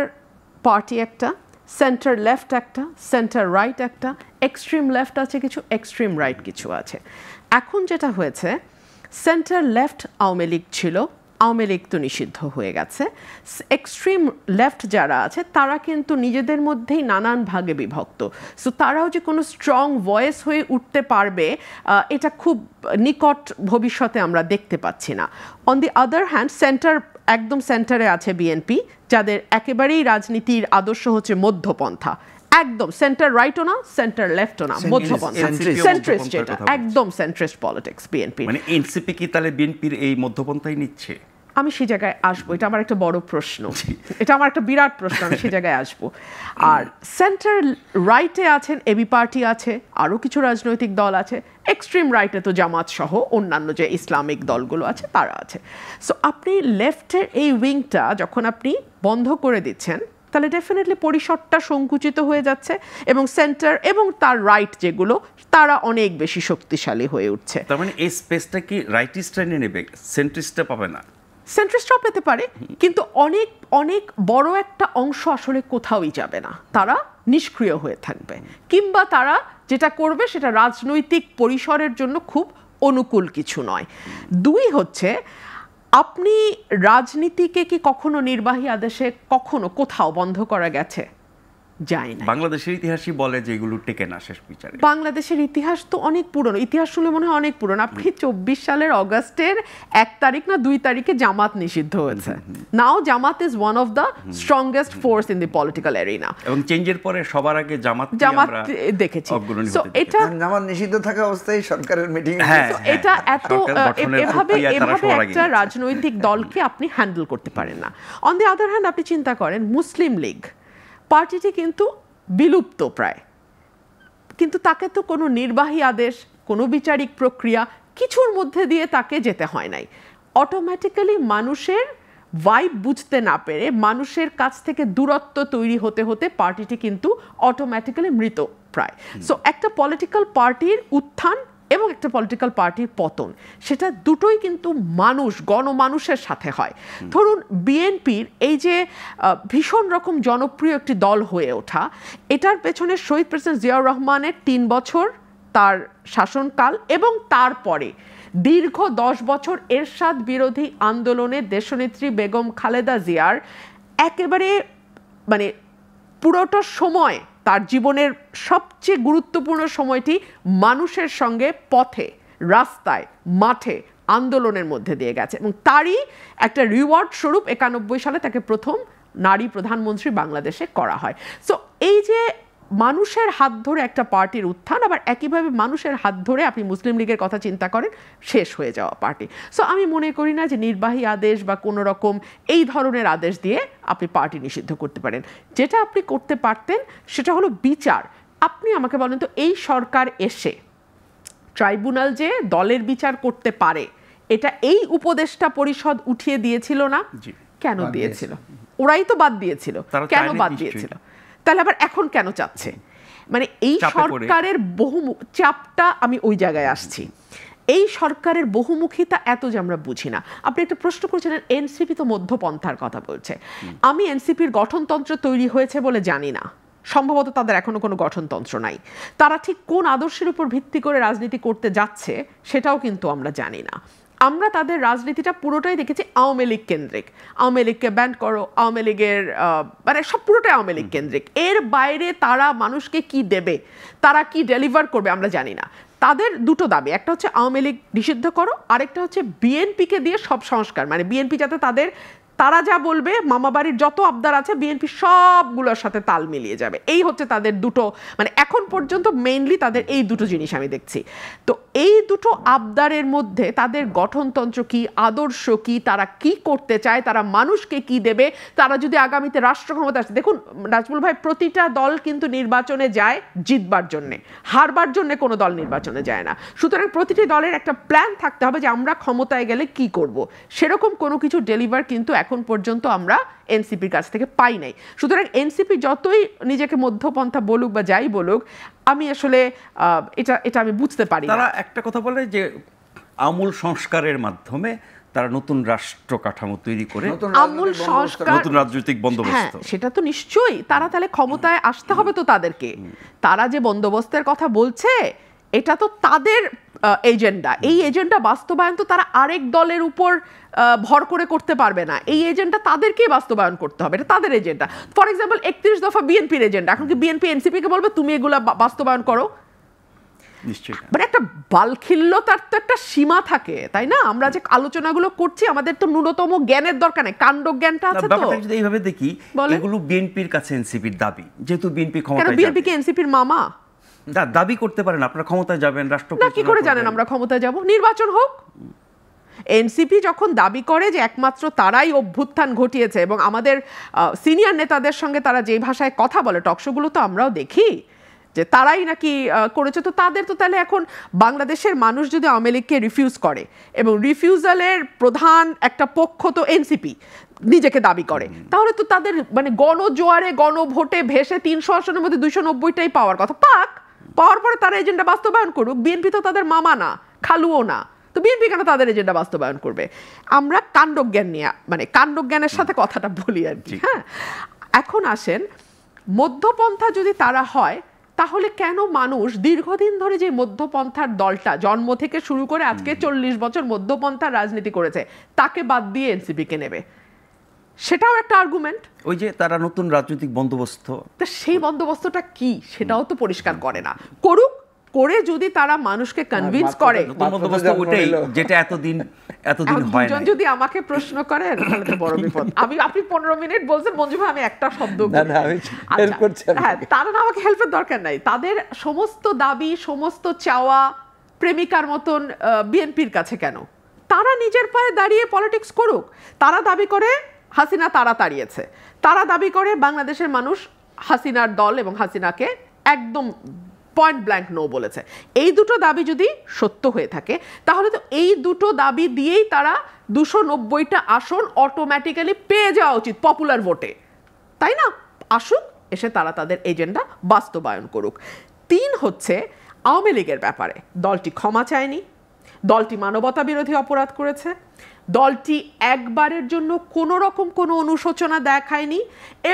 পার্টি একটা, সেন্টার লেফট একটা, সেন্টার রাইট একটা, এক্সট্রিম লেফট আছে কিছু, এক্সট্রিম রাইট কিছু আছে। এখন যেটা হয়েছে, সেন্টার লেফট আওয়ামী লীগ ছিল, আওয়ামী লীগ তো নিষিদ্ধ হয়ে গেছে। এক্সট্রিম লেফট যারা আছে তারা কিন্তু নিজেদের মধ্যেই নানান ভাগে বিভক্ত। সো তারাও যে কোনো স্ট্রং ভয়েস হয়ে উঠতে পারবে এটা খুব নিকট ভবিষ্যতে আমরা দেখতে পাচ্ছি না। On the other hand centre, একদম সেন্টারে আছে বিএনপি, যাদের একেবারেই রাজনীতির আদর্শ হচ্ছে মধ্যপন্থা, একদম সেন্টার রাইটও না, সেন্টার লেফটও না, মধ্যপন্থা, সেন্ট্রিস্ট, যেটা একদম সেন্ট্রিস্ট পলিটিক্স বিএনপি। মানে এনসিপি কি তাহলে বিএনপির এই মধ্যপন্থাই নিচ্ছে? আমি সেই জায়গায় আসবো, এটা আমার একটা বড় প্রশ্ন, এটা আমার একটা বিরাট প্রশ্ন, আমি সেই জায়গায় আসবো। আর সেন্টার রাইটে আছেন এবি পার্টি আছে, আরও কিছু রাজনৈতিক দল আছে, এক্সট্রিম রাইটে তো জামাত সহ অন্যান্য যে ইসলামিক দলগুলো আছে তারা আছে। সো আপনি লেফটের এই উইংটা যখন আপনি বন্ধ করে দিচ্ছেন, তাহলে ডেফিনেটলি পরিসরটা সংকুচিত হয়ে যাচ্ছে, এবং সেন্টার এবং তার রাইট যেগুলো তারা অনেক বেশি শক্তিশালী হয়ে উঠছে। তার মানে এই স্পেসটা কি রাইটিস্টরা নিয়ে নেবে, সেন্ট্রিস্টটা পাবে না? সেন্ট্রিস্টরাও পেতে পারে, কিন্তু অনেক অনেক বড় একটা অংশ আসলে কোথাওই যাবে না, তারা নিষ্ক্রিয় হয়ে থাকবে, কিংবা তারা যেটা করবে সেটা রাজনৈতিক পরিসরের জন্য খুব অনুকূল কিছু নয়। দুই হচ্ছে, আপনি রাজনীতিকে কি কখনো নির্বাহী আদেশে কখনো কোথাও বন্ধ করা গেছে? যায় না। বাংলাদেশের ইতিহাসই বলে যে এগুলো টেকে না শেষ বিচারে। বাংলাদেশের ইতিহাস তো অনেক পুরনো, ইতিহাস শুনে মনে হয় অনেক পুরনো। আপনি 24 সালের অগাস্টের 1 তারিখ না 2 তারিখে জামাত নিষিদ্ধ হয়েছে। Now Jamaat is one of the strongest force in the political arena, এবং চেঞ্জের পরে সবার আগে জামাত দেখেছি। সো এটা জামাত নিষিদ্ধ থাকা অবস্থায় সরকারের মিটিং, এটা এত এভাবে একটা রাজনৈতিক দলকে আপনি হ্যান্ডেল করতে পারেন না। অন দি আদার হ্যান্ড আপনি চিন্তা করেন মুসলিম লীগ পার্টিটি কিন্তু বিলুপ্ত প্রায়, কিন্তু তাকে তো কোনো নির্বাহী আদেশ, কোনো বিচারিক প্রক্রিয়া কিছুর মধ্যে দিয়ে তাকে যেতে হয় নাই। অটোমেটিক্যালি মানুষের ভাইব বুঝতে না পেরে, মানুষের কাছ থেকে দূরত্ব তৈরি হতে হতে পার্টিটি কিন্তু অটোমেটিক্যালি মৃত প্রায়। সো একটা পলিটিক্যাল পার্টির উত্থান এবং একটা পলিটিক্যাল পার্টির পতন, সেটা দুটোই কিন্তু গণমানুষের সাথে হয়। ধরুন বিএনপির এই যে ভীষণ রকম জনপ্রিয় একটি দল হয়ে ওঠা, এটার পেছনে শহীদ প্রেসিডেন্ট জিয়াউর রহমানের 3 বছর তার শাসনকাল, এবং তারপরে দীর্ঘ 10 বছর এরশাদ বিরোধী আন্দোলনে দেশনেত্রী বেগম খালেদা জিয়ার একেবারে মানে পুরোটা সময়, তার জীবনের সবচেয়ে গুরুত্বপূর্ণ সময়টি মানুষের সঙ্গে পথে, রাস্তায়, মাঠে আন্দোলনের মধ্যে দিয়ে গেছে, এবং তারই একটা রিওয়ার্ড স্বরূপ 91 সালে তাকে প্রথম নারী প্রধানমন্ত্রী বাংলাদেশে করা হয়। সো এই যে মানুষের হাত ধরে একটা পার্টির উত্থান, আবার একইভাবে মানুষের হাত ধরে আপনি মুসলিম লীগের কথা চিন্তা করেন, শেষ হয়ে যাওয়া পার্টি। সো আমি মনে করি না যে নির্বাহী আদেশ বা কোনো রকম এই ধরনের আদেশ দিয়ে আপনি পার্টি নিষিদ্ধ করতে পারেন। যেটা আপনি করতে পারতেন সেটা হলো বিচার। আপনি আমাকে বলেন তো, এই সরকার এসে ট্রাইব্যুনাল যে দলের বিচার করতে পারে, এটা এই উপদেষ্টা পরিষদ উঠিয়ে দিয়েছিল না? কেন দিয়েছিল? ওরাই তো বাদ দিয়েছিল। কেন বাদ দিয়েছিল? তাহলে আবার এখন কেন চাচ্ছে? মানে এই সরকারের চাপটা, আমি ওই জায়গায় আসছি, এই সরকারের বহুমুখিতা এত যে আমরা বুঝি না। আপনি একটা প্রশ্ন করেছিলেন, এনসিপি তো মধ্যপন্থার কথা বলছে। আমি এনসিপির গঠনতন্ত্র তৈরি হয়েছে বলে জানি না, সম্ভবত তাদের এখনো কোনো গঠনতন্ত্র নাই। তারা ঠিক কোন আদর্শের উপর ভিত্তি করে রাজনীতি করতে যাচ্ছে সেটাও কিন্তু আমরা জানি না। আমরা তাদের রাজনীতিটা পুরোটাই দেখেছি আওয়ামী লীগ কেন্দ্রিক, আওয়ামী লীগকে ব্যান করো, আওয়ামী লীগের মানে সব পুরোটাই আওয়ামী লীগ কেন্দ্রিক। এর বাইরে তারা মানুষকে কি দেবে, তারা কি ডেলিভার করবে আমরা জানি না। তাদের দুটো দাবি, একটা হচ্ছে আওয়ামী লীগ নিষিদ্ধ করো, আরেকটা হচ্ছে বিএনপিকে দিয়ে সব সংস্কার, মানে বিএনপি যাতে তারা যা বলবে মামাবাড়ির যত আবদার আছে বিএনপি সবগুলোর সাথে তাল মিলিয়ে যাবে। এই হচ্ছে তাদের দুটো, মানে এখন পর্যন্ত মেইনলি তাদের এই দুটো জিনিস আমি দেখছি। তো এই দুটো আবদারের মধ্যে তাদের গঠনতন্ত্র কি, আদর্শ কি, তারা কি করতে চায়, তারা মানুষকে কি দেবে, তারা যদি আগামীতে রাষ্ট্র ক্ষমতা আসে। দেখুন নাজমুল ভাই, প্রতিটা দল কিন্তু নির্বাচনে যায় জিতবার জন্যে, হারবার জন্য কোনো দল নির্বাচনে যায় না। সুতরাং প্রতিটি দলের একটা প্ল্যান থাকতে হবে যে আমরা ক্ষমতায় গেলে কি করব। সেরকম কোনো কিছু ডেলিভার কিন্তু এখন পর্যন্ত আমরা এনসিপির কাছ থেকে পাই নাই। সুতরাং এনসিপি যতই নিজেকে মধ্যপন্থা বলুক বা যাই বলুক, আমি আসলে এটা আমি বুঝতে পারি। তারা একটা কথা বলে যে আমূল সংস্কারের মাধ্যমে তারা নতুন রাষ্ট্র কাঠামো তৈরি করে আমূল সংস্কার, নতুন রাজনৈতিক বন্দোবস্ত, সেটা তো নিশ্চয়ই। তারা তাহলে ক্ষমতায় আসতে হবে তো তাদেরকে। তারা যে বন্দোবস্তের কথা বলছে এটা তো তাদের এজেন্ডা। এই এজেন্ডা বাস্তবায়ন তো তারা আরেক দলের উপর ভর করে করতে পারবে না। এই এজেন্ডা তাদেরকেই বাস্তবায়ন করতে হবে, এটা তাদের এজেন্ডা। ফর এক্সাম্পল 31 দফা বিএনপির এজেন্ডা, এখন কি বিএনপি এনসিপিকে বলবে তুমি এগুলা বাস্তবায়ন করো? নিশ্চয়ই। মানে একটা বালখিল্যতার তো একটা সীমা থাকে, তাই না? আমরা যে আলোচনাগুলো করছি আমাদের তো ন্যূনতম জ্ঞানের দরকার নেই, কাণ্ড জ্ঞানটা আছে তো। ব্যাপারটা যদি এইভাবে দেখি, এগুলো বিএনপির কাছে এনসিপির দাবি, যেহেতু বিএনপি ক্ষমতায় যাবে। বিএনপি কি এনসিপির মামা? দাবি করতে পারেন আপনারা ক্ষমতায় যাবেন, রাষ্ট্র না, কি করে জানেন আমরা ক্ষমতায় যাব? নির্বাচন হোক। এনসিপি যখন দাবি করে যে একমাত্র তারাই অভ্যুত্থান ঘটিয়েছে, এবং আমাদের সিনিয়র নেতাদের সঙ্গে তারা যে ভাষায় কথা বলে টকশোগুলো তো আমরাও দেখি যে তারাই নাকি করেছে, তো তাদের তো তাহলে এখন বাংলাদেশের মানুষ যদি আওয়ামী লীগকে রিফিউজ করে, এবং রিফিউজালের প্রধান একটা পক্ষ তো এনসিপি নিজেকে দাবি করে, তাহলে তো তাদের মানে গণজোয়ারে গণভোটে ভেসে 300 আসনের মধ্যে 290টাই পাওয়ার কথা। পাওয়ার পরে তারা এজেন্ডা বাস্তবায়ন করুক। বিএনপি তো তাদের মামা না, খালুও না, তো বিএনপি কেন তাদের এজেন্ডা বাস্তবায়ন করবে? আমরা কাণ্ডজ্ঞান নিয়ে, মানে কাণ্ডজ্ঞানের সাথে কথাটা বলি আর কি। হ্যাঁ, এখন আসেন, মধ্যপন্থা যদি তারা হয় তাহলে কেন মানুষ দীর্ঘদিন ধরে যে মধ্যপন্থার দলটা জন্ম থেকে শুরু করে আজকে 40 বছর মধ্যপন্থার রাজনীতি করেছে তাকে বাদ দিয়ে এনসিপিকে নেবে? সেটাও একটা আর্গুমেন্ট। ওই যে তারা নতুন রাজনৈতিক বন্দোবস্ত, তা সেই বন্দোবস্তটা কি সেটাও তো পরিষ্কার করে না। করুক, করে যদি তারা মানুষকে কনভিন্স করে, বন্দোবস্ত ওইটাই যেটা এতদিন হয় না। যদি আমাকে প্রশ্ন করেন তাহলে তো বড় বিপদ। আপনি 15 মিনিট বলছেন মঞ্জু ভাই, আমি একটা শব্দ তারা না, আমাকে হেল্পের দরকার নাই। তাদের সমস্ত দাবি, সমস্ত চাওয়া প্রেমিকার মতন বিএনপির কাছে কেন? তারা নিজের পায়ে দাঁড়িয়ে পলিটিক্স করুক। তারা দাবি করে হাসিনা তারা তাড়িয়েছে, তারা দাবি করে বাংলাদেশের মানুষ হাসিনার দল এবং হাসিনাকে একদম পয়েন্ট ব্ল্যাঙ্ক নো বলেছে। এই দুটো দাবি যদি সত্য হয়ে থাকে তাহলে তো এই দুটো দাবি দিয়েই তারা 290টা আসন অটোমেটিক্যালি পেয়ে যাওয়া উচিত পপুলার ভোটে, তাই না? আসুক, এসে তারা তাদের এজেন্ডা বাস্তবায়ন করুক। 3 হচ্ছে আওয়ামী লীগের ব্যাপারে। দলটি ক্ষমা চায়নি, দলটি মানবতা বিরোধী অপরাধ করেছে, দলটি একবারের জন্য কোনো রকম কোনো অনুশোচনা দেখায়নি,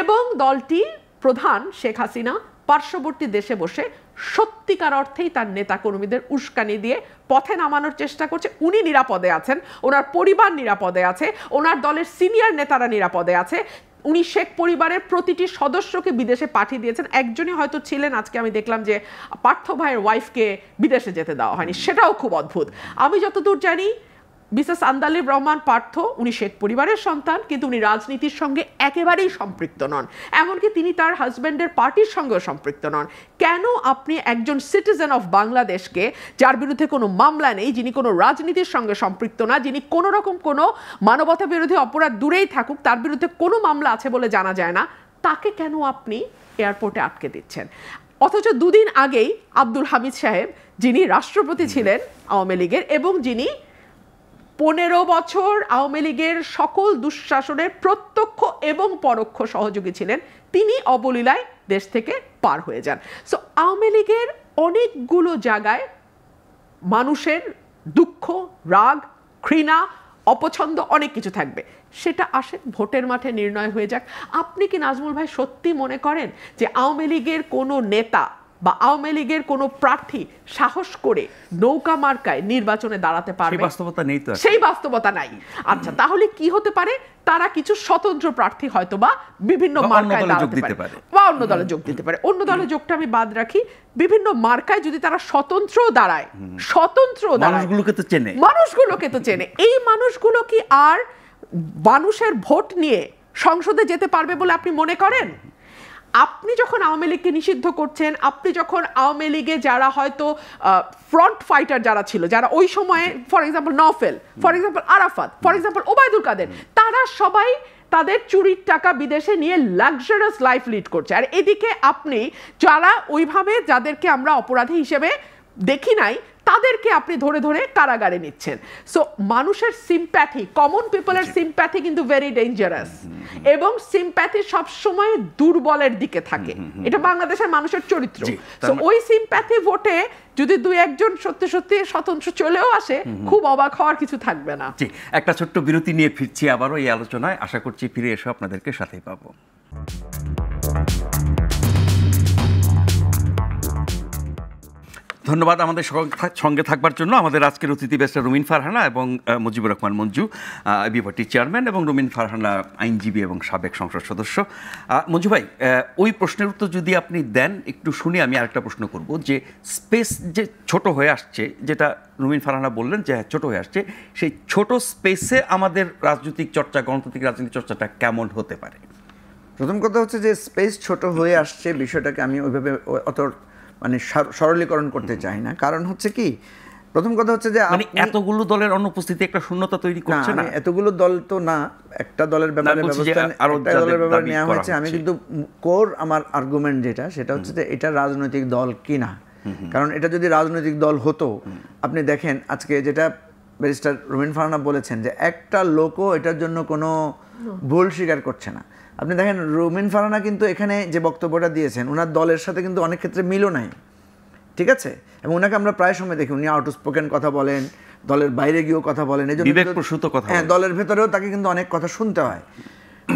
এবং দলটি প্রধান শেখ হাসিনা পার্শ্ববর্তী দেশে বসে সত্যিকার অর্থেই তার নেতাকর্মীদের উস্কানি দিয়ে পথে নামানোর চেষ্টা করছে। উনি নিরাপদে আছেন, ওনার পরিবার নিরাপদে আছে, ওনার দলের সিনিয়র নেতারা নিরাপদে আছে। উনি শেখ পরিবারের প্রতিটি সদস্যকে বিদেশে পাঠিয়ে দিয়েছেন। একজনই হয়তো ছিলেন, আজকে আমি দেখলাম যে পার্থ ভাইয়ের ওয়াইফকে বিদেশে যেতে দেওয়া হয়নি, সেটাও খুব অদ্ভুত। আমি যতদূর জানি মিসেস আন্দালিব রহমান পার্থ, উনি শেখ পরিবারের সন্তান, কিন্তু উনি রাজনীতির সঙ্গে একেবারেই সম্পৃক্ত নন, এমনকি তিনি তার হাজব্যান্ডের পার্টির সঙ্গেও সম্পৃক্ত নন। কেন আপনি একজন সিটিজেন অফ বাংলাদেশকে, যার বিরুদ্ধে কোনো মামলা নেই, যিনি কোনো রাজনীতির সঙ্গে সম্পৃক্ত না, যিনি কোনো রকম কোনো মানবতা বিরোধী অপরাধ দূরেই থাকুক, তার বিরুদ্ধে কোনো মামলা আছে বলে জানা যায় না, তাকে কেন আপনি এয়ারপোর্টে আটকে দিচ্ছেন? অথচ 2 দিন আগেই আব্দুল হামিদ সাহেব, যিনি রাষ্ট্রপতি ছিলেন আওয়ামী লীগের এবং যিনি 15 বছর আওয়ামী লীগের সকল দুঃশাসনের প্রত্যক্ষ এবং পরোক্ষ সহযোগী ছিলেন, তিনি অবলীলায় দেশ থেকে পার হয়ে যান। সো আওয়ামী লীগের অনেকগুলো জায়গায় মানুষের দুঃখ, রাগ, ঘৃণা, অপছন্দ অনেক কিছু থাকবে, সেটা আসে ভোটের মাঠে নির্ণয় হয়ে যাক। আপনি কি নাজমুল ভাই সত্যি মনে করেন যে আওয়ামী লীগের কোনো নেতা বা আওয়ামী লীগের কোনো প্রার্থী সাহস করে নৌকা মার্কায় নির্বাচনে দাঁড়াতে পারবে? সেই বাস্তবতা নেই তো, সেই বাস্তবতা নাই। আচ্ছা, তাহলে কি হতে পারে? তারা কিছু স্বতন্ত্র প্রার্থী হয়তো বা বিভিন্ন মার্কায় দাঁড়াতে পারে বা অন্য দলে যোগ দিতে পারে। অন্য দলে যোগটা আমি বাদ রাখি, বিভিন্ন মার্কায় যদি তারা স্বতন্ত্র দাঁড়ায়, মানুষগুলোকে তো চেনে, এই মানুষগুলো কি আর মানুষের ভোট নিয়ে সংসদে যেতে পারবে বলে আপনি মনে করেন? আপনি যখন আওয়ামী লীগকে নিষিদ্ধ করছেন, আপনি যখন আওয়ামী লীগে যারা হয়তো ফ্রন্ট ফাইটার যারা ছিল, যারা ওই সময়ে for example Nowfel, for example Arafat, for example Obaidul Quader, তারা সবাই তাদের চুরির টাকা বিদেশে নিয়ে লাক্সারিয়াস লাইফ লিড করছে। আর এদিকে আপনি যারা ওইভাবে যাদেরকে আমরা অপরাধী হিসেবে দেখি নাই, তাদেরকে আপনি ধরে ধরে কারাগারে নিচ্ছেন। সো মানুষের সিম্প্যাথি, কমন পিপলের সিম্প্যাথি কিন্তু ভেরি ডেঞ্জারাস, এবং সিম্প্যাথি সবসময় দুর্বলের দিকে থাকে। এটা বাংলাদেশের মানুষের চরিত্র। সো ওই সিম্প্যাথি ভোটে যদি দুই একজন সত্যি সত্যি স্বতন্ত্র চলেও আসে, খুব অবাক হওয়ার কিছু থাকবে না। একটা ছোট্ট বিরতি নিয়ে ফিরছি আবারও এই আলোচনায়। আশা করছি ফিরে এসে আপনাদেরকে সাথেই পাবো। ধন্যবাদ আমাদের সঙ্গে থাকবার জন্য। আমাদের আজকের অতিথি ব্যারিস্টার রুমিন ফারহানা এবং মুজিবুর রহমান মঞ্জু, বিভাগটির চেয়ারম্যান, এবং রুমিন ফারহানা আইনজীবী এবং সাবেক সংসদ সদস্য। মঞ্জু ভাই, ওই প্রশ্নের উত্তর যদি আপনি দেন একটু শুনে আমি আরেকটা প্রশ্ন করব, যে স্পেস যে ছোট হয়ে আসছে, যেটা রুমিন ফারহানা বললেন যে ছোট হয়ে আসছে, সেই ছোট স্পেসে আমাদের রাজনৈতিক চর্চা, গণতান্ত্রিক রাজনৈতিক চর্চাটা কেমন হতে পারে? প্রথম কথা হচ্ছে যে স্পেস ছোট হয়ে আসছে বিষয়টাকে আমি ওইভাবে অত মানে সরলীকরণ করতে চাই না। কারণ হচ্ছে কি, প্রথম কথা হচ্ছে যে এতগুলো দলের অনুপস্থিতি একটা শূন্যতা তৈরি করছে না। এতগুলো দল তো না, একটা দলের ব্যাপারে নেওয়া হয়েছে। আমি কিন্তু কোর আমার আর্গুমেন্ট যেটা, সেটা হচ্ছে যে এটা রাজনৈতিক দল কিনা। কারণ এটা যদি রাজনৈতিক দল হতো, আপনি দেখেন আজকে যেটা ব্যারিস্টার রুমিন ফারহানা বলেছেন যে একটা লোকও এটার জন্য কোনো ভুল স্বীকার করছে না। আপনি দেখেন রুমিন ফারহানা কিন্তু এখানে যে বক্তব্যটা দিয়েছেন, ওনার দলের সাথে কিন্তু অনেক ক্ষেত্রে মিলও নাই, ঠিক আছে? এবং ওনাকে আমরা প্রায় সময় দেখি উনি আউটস্পোকেন কথা বলেন, দলের বাইরে গিয়েও কথা বলেন, এই জন্য হ্যাঁ, দলের ভেতরেও তাকে কিন্তু অনেক কথা শুনতে হয়।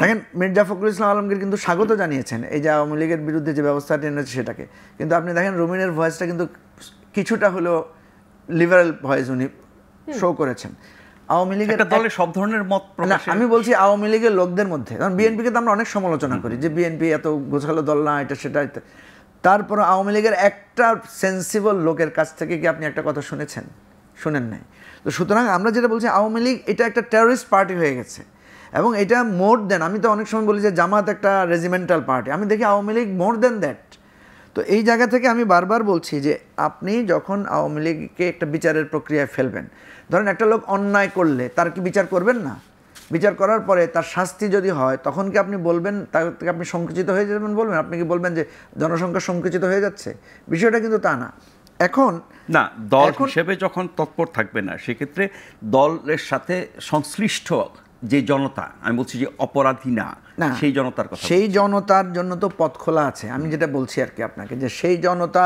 দেখেন মির্জা ফখরুল ইসলাম আলমগীর কিন্তু স্বাগত জানিয়েছেন এই যে আওয়ামী লীগের বিরুদ্ধে যে ব্যবস্থাটা এনেছে সেটাকে, কিন্তু আপনি দেখেন রুমিনের ভয়েসটা কিন্তু কিছুটা হলেও লিবারেল ভয়েস উনি শো করেছেন। আওয়ামী লীগের দলে সব ধরনের মত প্রকাশ, আমি বলছি আওয়ামী লীগের লোকদের মধ্যে, কারণ বিএনপিকে তো আমরা অনেক সমালোচনা করি যে বিএনপি এত গোছালো দল না, এটা সেটা। তারপর আওয়ামী লীগের একটা সেন্সিবল লোকের কাছ থেকে কি আপনি একটা কথা শুনেছেন? শুনেন নাই। তো সুতরাং আমরা যেটা বলছি, আওয়ামী লীগ এটা একটা টেররিস্ট পার্টি হয়ে গেছে, এবং এটা মোর দেন, আমি তো অনেক সময় বলি যে জামাত একটা রেজিমেন্টাল পার্টি, আমি দেখি আওয়ামী লীগ মোর দেন দ্যাট। তো এই জায়গা থেকে আমি বারবার বলছি যে আপনি যখন আওয়ামী লীগকে একটা বিচারের প্রক্রিয়ায় ফেলবেন, ধরেন একটা লোক অন্যায় করলে তার কি বিচার করবেন না? বিচার করার পরে তার শাস্তি যদি হয়, তখন কি আপনি বলবেন তার থেকে আপনি সংকুচিত হয়ে যাবেন বলবেন? আপনি কি বলবেন যে জনসংখ্যা সংকুচিত হয়ে যাচ্ছে? বিষয়টা কিন্তু তা না। এখন না, দল হিসেবে যখন তৎপর থাকবে না, সেক্ষেত্রে দলের সাথে সংশ্লিষ্ট যে জনতা, আমি বলছি যে অপরাধী না, সেই জনতার কথা, সেই জনতার জন্য তো পথ খোলা আছে। আমি যেটা বলছি আর কি আপনাকে, যে সেই জনতা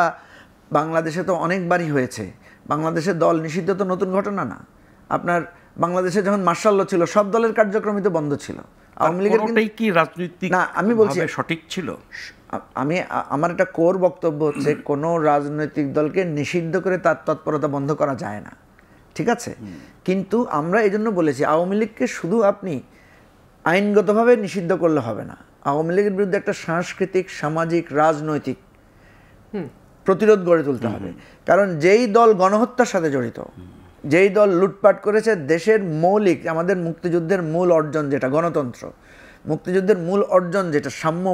বাংলাদেশে তো অনেকবারই হয়েছে। বাংলাদেশে দল নিষিদ্ধ তো নতুন ঘটনা না। আপনার বাংলাদেশে যখন মার্শাল ল ছিল, সব দলের কার্যক্রমই তো বন্ধ ছিল। আওয়ামী লীগের কি রাজনৈতিক না, আমি বলছি সঠিক ছিল। আমার একটা কোর বক্তব্য হচ্ছে, কোনো রাজনৈতিক দলকে নিষিদ্ধ করে তার তৎপরতা বন্ধ করা যায় না, ঠিক আছে? কিন্তু আমরা এই জন্য বলেছি আওয়ামী লীগকে শুধু আপনি আইনগতভাবে নিষিদ্ধ করলে হবে না। আওয়ামী লীগের বিরুদ্ধে একটা সাংস্কৃতিক, সামাজিক, রাজনৈতিক প্রতিরোধ গড়ে তুলতে হবে। কারণ যেই দল গণহত্যার সাথে জড়িত, যেই দল লুটপাট করেছে দেশের মৌলিক, আমাদের মুক্তিযুদ্ধের মূল অর্জন যেটা গণতন্ত্র, মুক্তিযুদ্ধের মূল অর্জন যেটা সাম্য,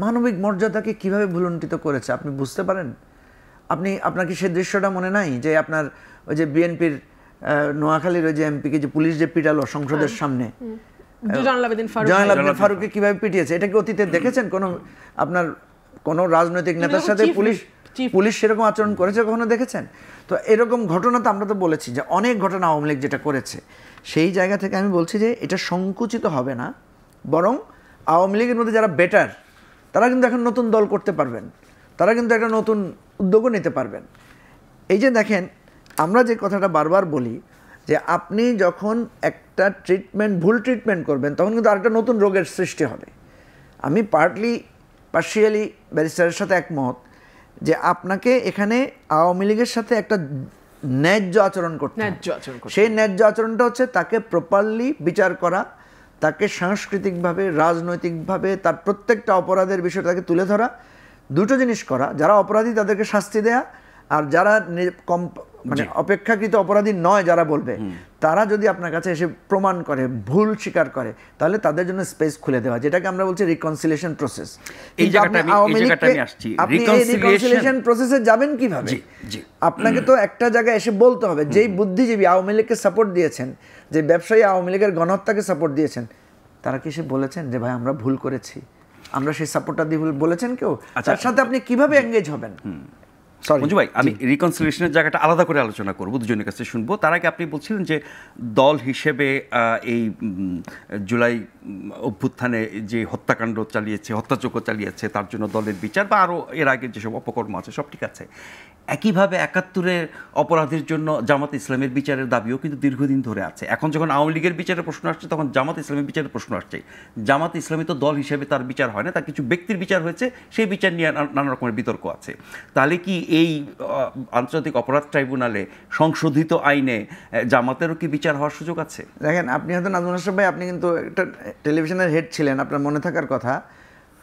মানবিক মর্যাদাকে কিভাবে ভুলুণ্ঠিত করেছে আপনি বুঝতে পারেন? আপনার কি সেই দৃশ্যটা মনে নাই যে আপনার ওই যে বিএনপির নোয়াখালীর ওই যে এমপিকে যে পুলিশ যে পিটালো সংসদের সামনে, জয়নাল আবেদিন ফারুককে কিভাবে পিটিয়েছে? এটা কি অতীতে দেখেছেন? আপনার কোনো রাজনৈতিক নেতার সাথে পুলিশ সেরকম আচরণ করেছে কখনো দেখেছেন? তো এরকম ঘটনা তো আমরা তো বলেছি যে অনেক ঘটনা আওয়ামী লীগ যেটা করেছে। সেই জায়গা থেকে আমি বলছি যে এটা সংকুচিত হবে না, বরং আওয়ামী লীগের মধ্যে যারা বেটার, তারা কিন্তু এখন নতুন দল করতে পারবেন, তারা কিন্তু একটা নতুন উদ্যোগও নিতে পারবেন। এই যে দেখেন, আমরা যে কথাটা বারবার বলি যে আপনি যখন একটা ভুল ট্রিটমেন্ট করবেন তখন কিন্তু আরেকটা নতুন রোগের সৃষ্টি হবে। আমি পার্শিয়ালি ব্যারিস্টারের সাথে একমত যে আপনাকে এখানে আওয়ামী লীগের সাথে একটা ন্যায্য আচরণ করতে হবে। সেই ন্যায্য আচরণটা হচ্ছে তাকে প্রপারলি বিচার করা, তাকে সাংস্কৃতিকভাবে, রাজনৈতিকভাবে তার প্রত্যেকটা অপরাধের বিষয়টাকে তুলে ধরা, দুটো জিনিস করা। যারা অপরাধী তাদেরকে শাস্তি দেয়া, আর যারা মানে অপেক্ষাকৃত অপরাধী নয় যারা বলবে, তারা যদি আপনার কাছে এসে প্রমাণ করে, ভুল স্বীকার করে, তাহলে তাদের জন্য স্পেস খুলে দেওয়া, যেটাকে আমরা বলছি রিকনসিলিয়েশন প্রসেস। এই জায়গাটা আমি আসছি, রিকনসিলিয়েশন প্রসেসে যাবেন কিভাবে? আপনাকে তো একটা জায়গায় এসে বলতে হবে, যেই বুদ্ধিজীবী আওয়ামী লীগকে সাপোর্ট দিয়েছেন, যে ব্যবসায়ী আওয়ামী লীগের গণহত্যাকে সাপোর্ট দিয়েছেন, তারা কি এসে বলেছেন যে ভাই আমরা ভুল করেছি, আমরা সেই সাপোর্টটা দিয়ে বলেছেন কেউ? তার সাথে আপনি কিভাবে এঙ্গেজ হবেন? মঞ্জু ভাই, আমি রিকনসিলিয়েশনের জায়গাটা আলাদা করে আলোচনা করব, দুজনের কাছে শুনবো। তার আগে আপনি বলছিলেন যে দল হিসেবে এই জুলাই অভ্যুত্থানে যে হত্যাকাণ্ড চালিয়েছে, হত্যাযজ্ঞ চালিয়েছে, তার জন্য দলের বিচার বা আরও এর আগে যেসব অপকর্ম আছে সব ঠিক আছে। একইভাবে ৭১-এর অপরাধের জন্য জামাত ইসলামের বিচারের দাবিও কিন্তু দীর্ঘদিন ধরে আছে। এখন যখন আওয়ামী লীগের বিচারের প্রশ্ন আসছে, তখন জামাত ইসলামের বিচারের প্রশ্ন আসছে। জামাত ইসলামী তো দল হিসেবে তার বিচার হয় না, তার কিছু ব্যক্তির বিচার হয়েছে, সেই বিচার নিয়ে নানা রকমের বিতর্ক আছে। তাহলে কি এই আন্তর্জাতিক অপরাধ ট্রাইব্যুনালে সংশোধিত আইনে জামাতেরও কি বিচার হওয়ার সুযোগ আছে? দেখেন, আপনি হয়তো নাজমুল হাসান ভাই, আপনি কিন্তু একটা টেলিভিশনের হেড ছিলেন, আপনার মনে থাকার কথা,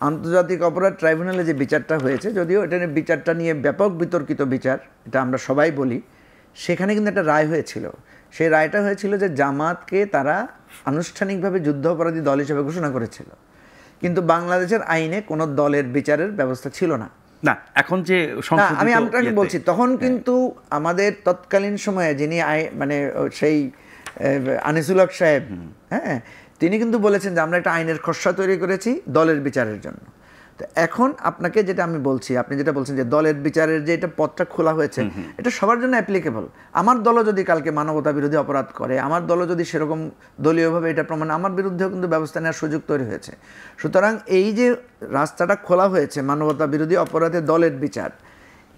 আন্তর্জাতিক অপরাধ ট্রাইব্যুনালে যে বিচারটা হয়েছে, যদিও এটা বিচারটা নিয়ে ব্যাপক বিতর্কিত বিচার, এটা আমরা সবাই বলি, সেখানে কিন্তু একটা রায় হয়েছিল। সেই রায়টা হয়েছিল যে জামাতকে তারা আনুষ্ঠানিকভাবে যুদ্ধ অপরাধী দল হিসেবে ঘোষণা করেছিল, কিন্তু বাংলাদেশের আইনে কোনো দলের বিচারের ব্যবস্থা ছিল না। না, এখন যে আমি আপনাকে বলছি, তখন কিন্তু আমাদের তৎকালীন সময়ে যিনি মানে সেই আনিসুল হক সাহেব, হ্যাঁ, তিনি কিন্তু বলেছেন যে আমরা একটা আইনের খসড়া তৈরি করেছি দলের বিচারের জন্য। তো এখন আপনাকে যেটা আমি বলছি, আপনি যেটা বলছেন যে দলের বিচারের যে এটা পথটা খোলা হয়েছে, এটা সবার জন্য অ্যাপ্লিকেবল। আমার দলও যদি কালকে মানবতা বিরোধী অপরাধ করে, আমার দলও যদি সেরকম দলীয়ভাবে এটা প্রমাণ, আমার বিরুদ্ধেও কিন্তু ব্যবস্থা নেওয়ার সুযোগ তৈরি হয়েছে। সুতরাং এই যে রাস্তাটা খোলা হয়েছে মানবতা বিরোধী অপরাধে দলের বিচার,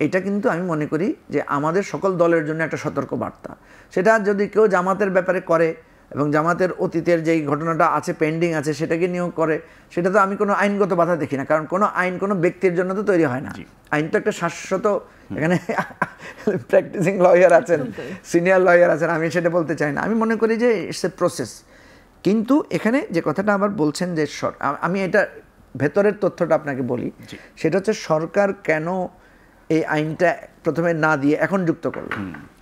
এটা কিন্তু আমি মনে করি যে আমাদের সকল দলের জন্য একটা সতর্ক বার্তা। সেটা যদি কেউ জামাতের ব্যাপারে করে এবং জামাতের অতীতের যেই ঘটনাটা আছে, পেন্ডিং আছে, সেটাকে নিয়েও করে, সেটা তো আমি কোনো আইনগত বাধা দেখি না। কারণ কোনো আইন কোনো ব্যক্তির জন্য তো তৈরি হয় না, আইন তো একটা শাশ্বত, এখানে প্র্যাকটিসিং লয়ার আছেন, সিনিয়র লয়ার আছেন, আমি সেটা বলতে চাই না। আমি মনে করি যে ইটস এ প্রসেস। কিন্তু এখানে যে কথাটা আবার বলছেন যে আমি এটা ভেতরের তথ্যটা আপনাকে বলি, সেটা হচ্ছে সরকার কেন এই আইনটা প্রথমে না দিয়ে এখন যুক্ত করলো।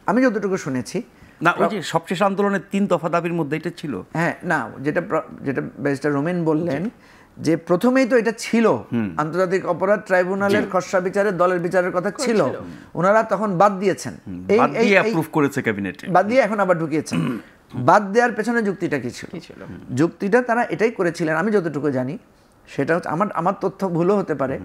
আমি যতটুকু শুনেছি, না, ওই যে সবশেষ আন্দোলনের ৩ দফা দাবির মধ্যে এটা ছিল। হ্যাঁ, না, যেটা ব্যারিস্টার রোমেন বললেন যে প্রথমেই তো এটা ছিল, আন্তর্জাতিক অপরাধ ট্রাইব্যুনালের খসড়া বিচারে দলের বিচারের কথা ছিল, ওনারা তখন বাদ দিয়েছেন, বাদ দিয়ে এখন আবার ঢুকিয়েছেন। বাদ দেওয়ার পেছনে যুক্তিটা কি ছিল? যুক্তিটা তারা এটাই করেছিলেন, আমি যতটুকু জানি, সেটা হচ্ছে, আমার তথ্য ভুলও হতে পারে,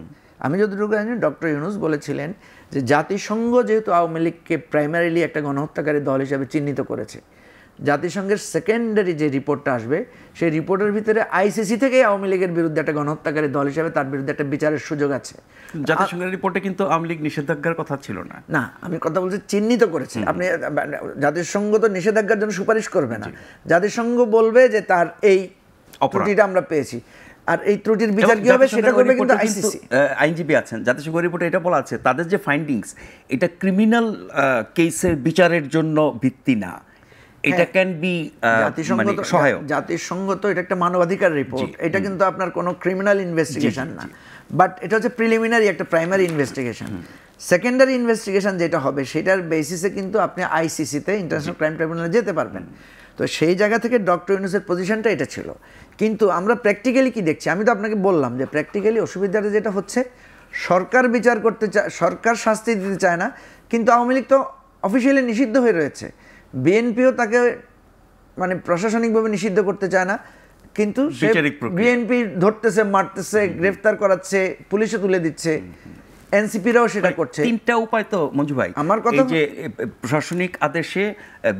আমি যতটুকু জানি ডক্টর ইউনূস বলেছিলেন যে জাতিসংঘ যেহেতু আওয়ামী লীগকে প্রাইমারিলি একটা গণহত্যাকারী দল হিসেবে চিহ্নিত করেছে, জাতিসংঘের সেকেন্ডারি যে রিপোর্টটা আসবে, সেই রিপোর্টের ভিতরে আইসিসি থেকেই আওয়ামী লীগের বিরুদ্ধে একটা গণহত্যাকারী দল হিসেবে তার বিরুদ্ধে একটা বিচারের সুযোগ আছে। জাতিসংঘের রিপোর্টে কিন্তু আওয়ামী লীগ নিষেধাজ্ঞার কথা ছিল না। না, আমি কথা বলছি চিহ্নিত করেছে। আপনি জাতিসংঘ তো নিষেধাজ্ঞার জন্য সুপারিশ করবে না, জাতিসংঘ বলবে যে তার এই ত্রুটিটা আমরা পেয়েছি, আর এই ত্রুটির বিচার কি হবে সেটা করবে কিন্তু আইসিসি। আইনজীবী আছেন, জাতিসংঘ রিপোর্টে এটা বলা আছে, তাদের যে ফাইন্ডিংস, এটা ক্রিমিনাল কেসের বিচারের জন্য ভিত্তি না, এটা ক্যান বি সহায়ক। জাতিসংঘ তো এটা একটা মানবাধিকার রিপোর্ট, এটা কিন্তু আপনার কোনো ক্রিমিনাল ইনভেস্টিগেশন না, বাট এটা হচ্ছে প্রিলিমিনারি একটা প্রাইমারি ইনভেস্টিগেশন। সেকেন্ডারি ইনভেস্টিগেশন যেটা হবে সেটার বেসিসে কিন্তু আপনি আইসিসিতে, ইন্টারন্যাশনাল ক্রাইম ট্রাইব্যুনালে যেতে পারবেন। তো সেই জায়গা থেকে ডক্টর ইউনূসের পজিশনটা এটা ছিল। কিন্তু আমরা প্র্যাকটিক্যালি কি দেখছি, আমি তো আপনাকে বললাম যে প্র্যাকটিক্যালি অসুবিধাটা যেটা হচ্ছে, সরকার বিচার করতে চায়, সরকার শাস্তি দিতে চায় না, কিন্তু আওয়ামী লীগ তো অফিসিয়ালি নিষিদ্ধ হয়ে রয়েছে, বিএনপিও তাকে মানে প্রশাসনিকভাবে নিষিদ্ধ করতে চায় না, কিন্তু বিএনপি ধরতেছে, মারতেছে, গ্রেফতার করাচ্ছে, পুলিশে তুলে দিচ্ছে, এনসিপিরাও সেটা করছে। তিনটা উপায় তো মঞ্জু ভাই, আমার কথা যে প্রশাসনিক আদেশে,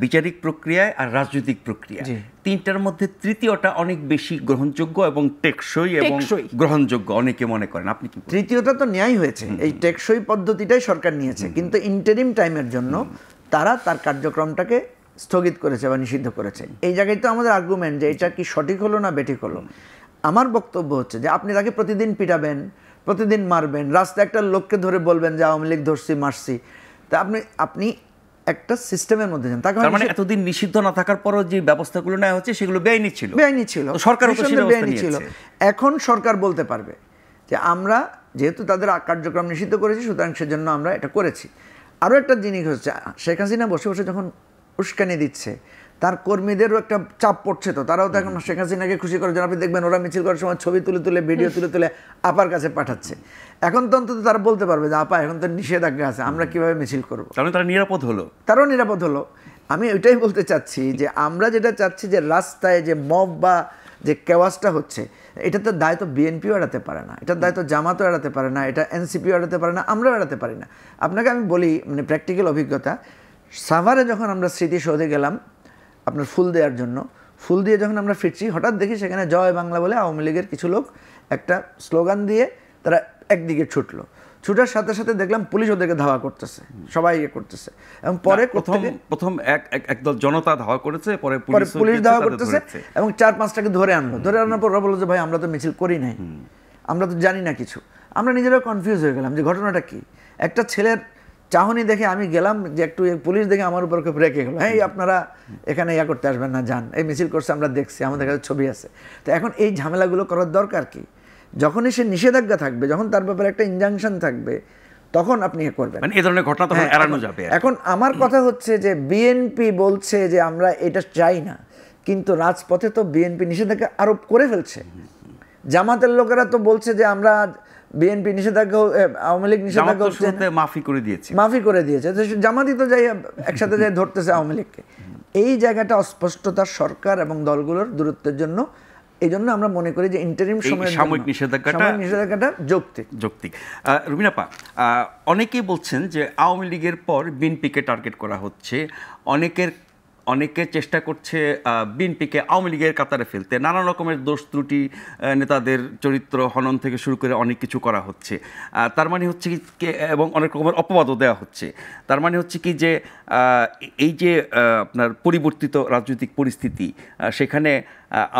বিচারিক প্রক্রিয়ায় আর রাজনৈতিক প্রক্রিয়া, তিনটার মধ্যে তৃতীয়টা অনেক বেশি গ্রহণযোগ্য এবং টেকসই এবং গ্রহণযোগ্য অনেকে মনে করেন। আপনি কি? তৃতীয়টা তো ন্যায় হয়েছে, এই টেকসই পদ্ধতিটাই সরকার নিয়েছে, কিন্তু ইন্টারিম টাইমের জন্য তারা তার কার্যক্রমটাকে স্থগিত করেছে বা নিষিদ্ধ করেছে। এই জায়গায় তো আমাদের আর্গুমেন্ট যে এটা কি সঠিক হলো না বেঠিক হলো। আমার বক্তব্য হচ্ছে যে আপনি তাকে প্রতিদিন পিটাবেন, প্রতিদিন মারবেন, রাস্তায় একটা লোককে ধরে বলবেন যে আওয়ামী লীগ ধরছি মারছি, তা আপনি একটা সিস্টেমের মধ্যে যান। তার মানে এতদিন নিষিদ্ধ না থাকার পরও যে ব্যবস্থাগুলো নেওয়া হচ্ছে সেগুলো বেআইনি ছিল, সরকার বেআইনি ছিল। এখন সরকার বলতে পারবে যে আমরা যেহেতু তাদের কার্যক্রম নিষিদ্ধ করেছি সুতরাং সেজন্য আমরা এটা করেছি। আরও একটা জিনিস হচ্ছে, শেখ হাসিনা বসে বসে যখন উস্কানি দিচ্ছে তার কর্মীদেরও একটা চাপ পড়ছে, তো তারাও তো এখন শেখ হাসিনাকে খুশি করার জন্য আপনি দেখবেন ওরা মিছিল করার সময় ছবি তুলে ভিডিও তুলে আপার কাছে পাঠাচ্ছে। এখন তো অন্তত তারা বলতে পারবে যে আপা এখন তো নিষেধাজ্ঞা আছে, আমরা কিভাবে মিছিল করবো, কারণ তারা নিরাপদ হলো, তারাও নিরাপদ হলো। আমি ওইটাই বলতে চাচ্ছি যে আমরা যেটা চাচ্ছি যে রাস্তায় যে মব বা যে কেওয়াসটা হচ্ছে, এটাতে দায়িত্ব বিএনপিও এড়াতে পারে না, এটার দায়িত্ব জামাতও এড়াতে পারে না, এটা এনসিপিও এড়াতে পারে না, আমরাও এড়াতে পারি না। আপনাকে আমি বলি মানে প্র্যাকটিক্যাল অভিজ্ঞতা, সাভারে যখন আমরা স্মৃতিসৌধে গেলাম আপনার ফুল দেওয়ার জন্য, ফুল দিয়ে যখন আমরা ফিরছি হঠাৎ দেখি সেখানে জয় বাংলা বলে আওয়ামী লীগের কিছু লোক একটা স্লোগান দিয়ে তারা একদিকে ছুটলো, ছুটার সাথে সাথে দেখলাম পুলিশ ওদেরকে ধাওয়া করতেছে, সবাই করতেছে, এবং পরে প্রথম একদল জনতা ধাওয়া করেছে, পরে পুলিশ ধাওয়া করতেছে এবং 4-5টাকে ধরে আনার পর ওরা বললো যে ভাই আমরা তো মিছিল করি নাই, আমরা তো জানি না কিছু। আমরা নিজেরাও কনফিউজ হয়ে গেলাম যে ঘটনাটা কি। একটা ছেলের চাহনি দেখে আমি গেলাম যে একটু পুলিশ দেখে আমার উপর রেখে গেলো, হ্যাঁ আপনারা এখানে করতে আসবেন না, যান, এই মিছিল করছে আমরা দেখছি, আমাদের কাছে ছবি আছে। তো এখন এই ঝামেলাগুলো করার দরকার কি? যখনই সে নিষেধাজ্ঞা থাকবে, যখন তার ব্যাপারে একটা ইনজাংশন থাকবে, তখন আপনি করবেন, মানে এই ধরনের ঘটনা তখন এড়ানো যাবে। এখন আমার কথা হচ্ছে যে বিএনপি বলছে যে আমরা এটা চাই না, কিন্তু রাজপথে তো বিএনপি নিষেধাজ্ঞা আরোপ করে ফেলছে। জামাতের লোকেরা তো বলছে যে আমরা বিএনপি নিষেধাজ্ঞা, আওয়ামী লীগ নিষেধাজ্ঞা মাফি করে দিয়েছে, জামাতই তো যাই একসাথে যাই ধরতেছে আওয়ামী লীগকে। এই জায়গাটা অস্পষ্টতা সরকার এবং দলগুলোর দূরত্বের জন্য, এই জন্য আমরা মনে করি যে ইন্টারিম সময়ের সাময়িক নিষেধাজ্ঞাটা যৌক্তিক। রুমিন আপা, অনেকেই বলছেন যে আওয়ামী লীগের পর বিএনপিকে টার্গেট করা হচ্ছে, অনেকে চেষ্টা করছে বিএনপিকে আওয়ামী লীগের কাতারে ফেলতে, নানা রকমের দোষ ত্রুটি, নেতাদের চরিত্র হনন থেকে শুরু করে অনেক কিছু করা হচ্ছে। তার মানে হচ্ছে কি, এবং অনেক রকমের অপবাদও দেওয়া হচ্ছে। তার মানে হচ্ছে কি যে এই যে আপনার পরিবর্তিত রাজনৈতিক পরিস্থিতি, সেখানে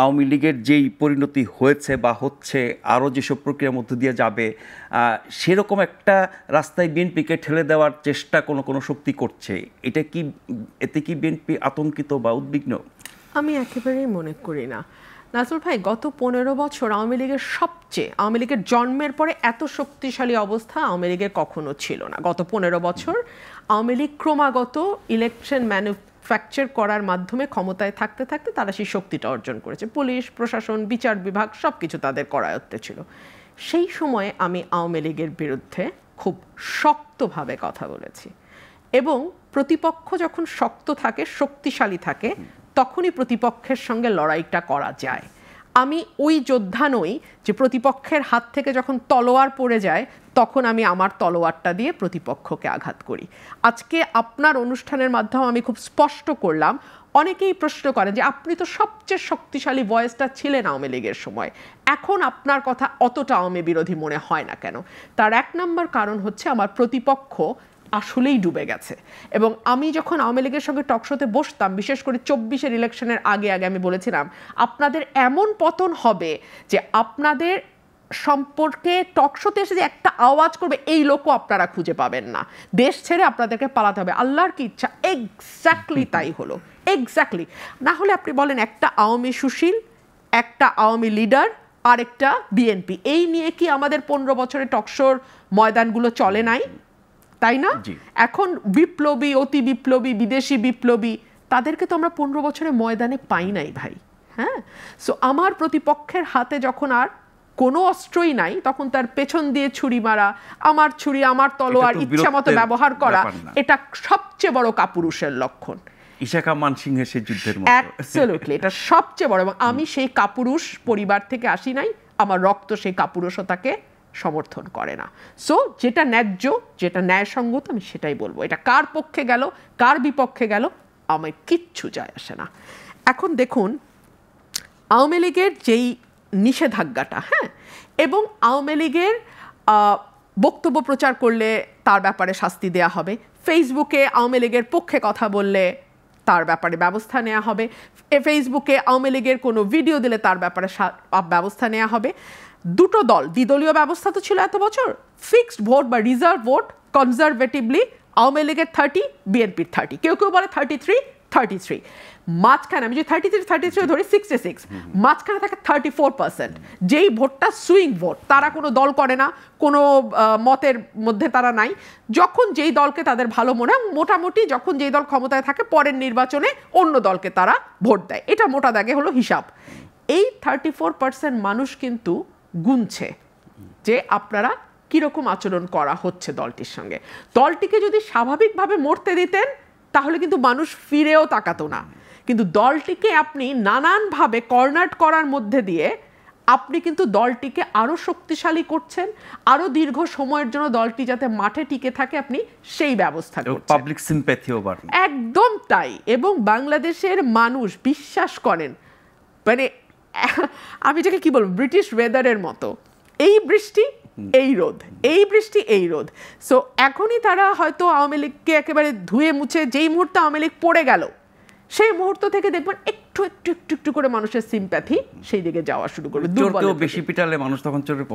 আওয়ামী লীগের যেই পরিণতি হয়েছে বা হচ্ছে, আরও যেসব প্রক্রিয়ার মধ্য দিয়ে যাবে, সেরকম একটা রাস্তায় বিএনপিকে ঠেলে দেওয়ার চেষ্টা কোনো শক্তি করছে। এতে কি বিএনপি আতঙ্কিত বা উদ্বিগ্ন? আমি একেবারেই মনে করি না নাজমুল ভাই। গত 15 বছর আওয়ামী লীগের জন্মের পরে এত শক্তিশালী অবস্থা আওয়ামী লীগের কখনো ছিল না। গত 15 বছর আওয়ামী লীগ ক্রমাগত ইলেকশন ম্যানুফ্যাকচার করার মাধ্যমে ক্ষমতায় থাকতে থাকতে তারা সেই শক্তিটা অর্জন করেছে। পুলিশ প্রশাসন, বিচার বিভাগ সবকিছু তাদের করায়ত্তে ছিল। সেই সময়ে আমি আওয়ামী লীগের বিরুদ্ধে খুব শক্তভাবে কথা বলেছি, এবং প্রতিপক্ষ যখন শক্ত থাকে, শক্তিশালী থাকে, তখনই প্রতিপক্ষের সঙ্গে লড়াইটা করা যায়। আমি ওই যোদ্ধা নই যে প্রতিপক্ষের হাত থেকে যখন তলোয়ার পড়ে যায় তখন আমি আমার তলোয়ারটা দিয়ে প্রতিপক্ষকে আঘাত করি। আজকে আপনার অনুষ্ঠানের মাধ্যমে আমি খুব স্পষ্ট করলাম। অনেকেই প্রশ্ন করে যে আপনি তো সবচেয়ে শক্তিশালী ভয়েসটা ছিলেন আওয়ামী লীগের সময়, এখন আপনার কথা অতটা আওয়ামী বিরোধী মনে হয় না কেন? তার 1 নম্বর কারণ হচ্ছে আমার প্রতিপক্ষ আসলেই ডুবে গেছে। এবং আমি যখন আওয়ামী লীগের সঙ্গে টকশোতে বসতাম, বিশেষ করে 24-এর ইলেকশনের আগে আমি বলেছিলাম আপনাদের এমন পতন হবে যে আপনাদের সম্পর্কে টকশোতে এসে যে একটা আওয়াজ করবে এই লোকও আপনারা খুঁজে পাবেন না, দেশ ছেড়ে আপনাদেরকে পালাতে হবে। আল্লাহর কি ইচ্ছা এক্স্যাক্টলি তাই হলো, এক্স্যাক্টলি। না হলে আপনি বলেন একটা আওয়ামী সুশীল, একটা আওয়ামী লিডার, আর একটা বিএনপি, এই নিয়ে কি আমাদের 15 বছরের টকশোর ময়দানগুলো চলে নাই? তাই না? এখন বিপ্লবী, অতি বিপ্লবী, বিদেশি বিপ্লবী, তাদেরকে তো আমরা 15 বছরে ময়দানে পাই নাই ভাই। হ্যাঁ, সো আমার প্রতিপক্ষের হাতে যখন আর কোনো অস্ত্রই নাই, তখন তার পেছন দিয়ে ছুরি মারা, আমার ছুরি আমার তলোয়ার ইচ্ছা মতো ব্যবহার করা, এটা সবচেয়ে বড় কাপুরুষের লক্ষণ। ইশাকা মানসিংহের সেই যুদ্ধের মতো। অ্যাবসলিউটলি, এটা সবচেয়ে বড়। এবং আমি সেই কাপুরুষ পরিবার থেকে আসি নাই, আমার রক্ত সেই কাপুরুষতাকে সমর্থন করে না। সো যেটা ন্যায্য, যেটা ন্যায়সঙ্গত, আমি সেটাই বলবো। এটা কার পক্ষে গেল, কার বিপক্ষে গেল, আমার কিচ্ছু যায় আসে না। এখন দেখুন আওয়ামী লীগের যেই নিষেধাজ্ঞাটা, হ্যাঁ, এবং আওয়ামী লীগের বক্তব্য প্রচার করলে তার ব্যাপারে শাস্তি দেয়া হবে, ফেসবুকে আওয়ামী লীগের পক্ষে কথা বললে তার ব্যাপারে ব্যবস্থা নেওয়া হবে। ফেসবুকে আওয়ামী লীগের কোনো ভিডিও দিলে তার ব্যাপারে ব্যবস্থা নেওয়া হবে। দুটো দল, দ্বিদলীয় ব্যবস্থা তো ছিল এত বছর, ফিক্সড ভোট বা রিজার্ভ ভোট কনজারভেটিভলি আওয়ামী লীগের 30, বিএনপির 30, কেউ কেউ বলে 33, মাঝখানে আমি যদি 33 ধরি 66, মাঝখানে থাকে 34%, যেই ভোটটা সুইং ভোট, তারা কোনো দল করে না, কোনো মতের মধ্যে তারা নাই, যখন যেই দলকে তাদের ভালো মনে হয়, মোটামুটি যখন যেই দল ক্ষমতায় থাকে পরের নির্বাচনে অন্য দলকে তারা ভোট দেয়, এটা মোটা দাগে হলো হিসাব। এই 34% মানুষ কিন্তু গুনছে যে আপনারা কিরকম আচরণ করা হচ্ছে দলটির সঙ্গে। দলটিকে যদি স্বাভাবিকভাবে মরতে দিতেন তাহলে কিন্তু মানুষ ফিরেও তাকাতো না, কিন্তু দলটিকে আপনি নানানভাবে কর্নার করার মধ্যে দিয়ে আপনি কিন্তু দলটিকে আরো শক্তিশালী করছেন, আরো দীর্ঘ সময়ের জন্য দলটি যাতে মাঠে টিকে থাকে আপনি সেই ব্যবস্থা করছেন। পাবলিক সিম্প্যাথিও বাড়বে, একদম তাই। এবং বাংলাদেশের মানুষ বিশ্বাস করেন, মানে আমি যাকে কি বলবো, ব্রিটিশ ওয়েদারের মতো, এই বৃষ্টি এই রোদ, এই বৃষ্টি এই রোদ। সো এখনই তারা হয়তো আওয়ামী লীগকে একেবারে ধুয়ে মুছে, যেই মুহূর্তে আওয়ামী লীগ পড়ে গেল সেই মুহূর্ত থেকে দেখবেন একটু একটু একটু একটু করে মানুষের সিম্প্যাথি সেই দিকে যাওয়া শুরু করবে। চোরকেও বেশি পিটালে মানুষ তখন চোরের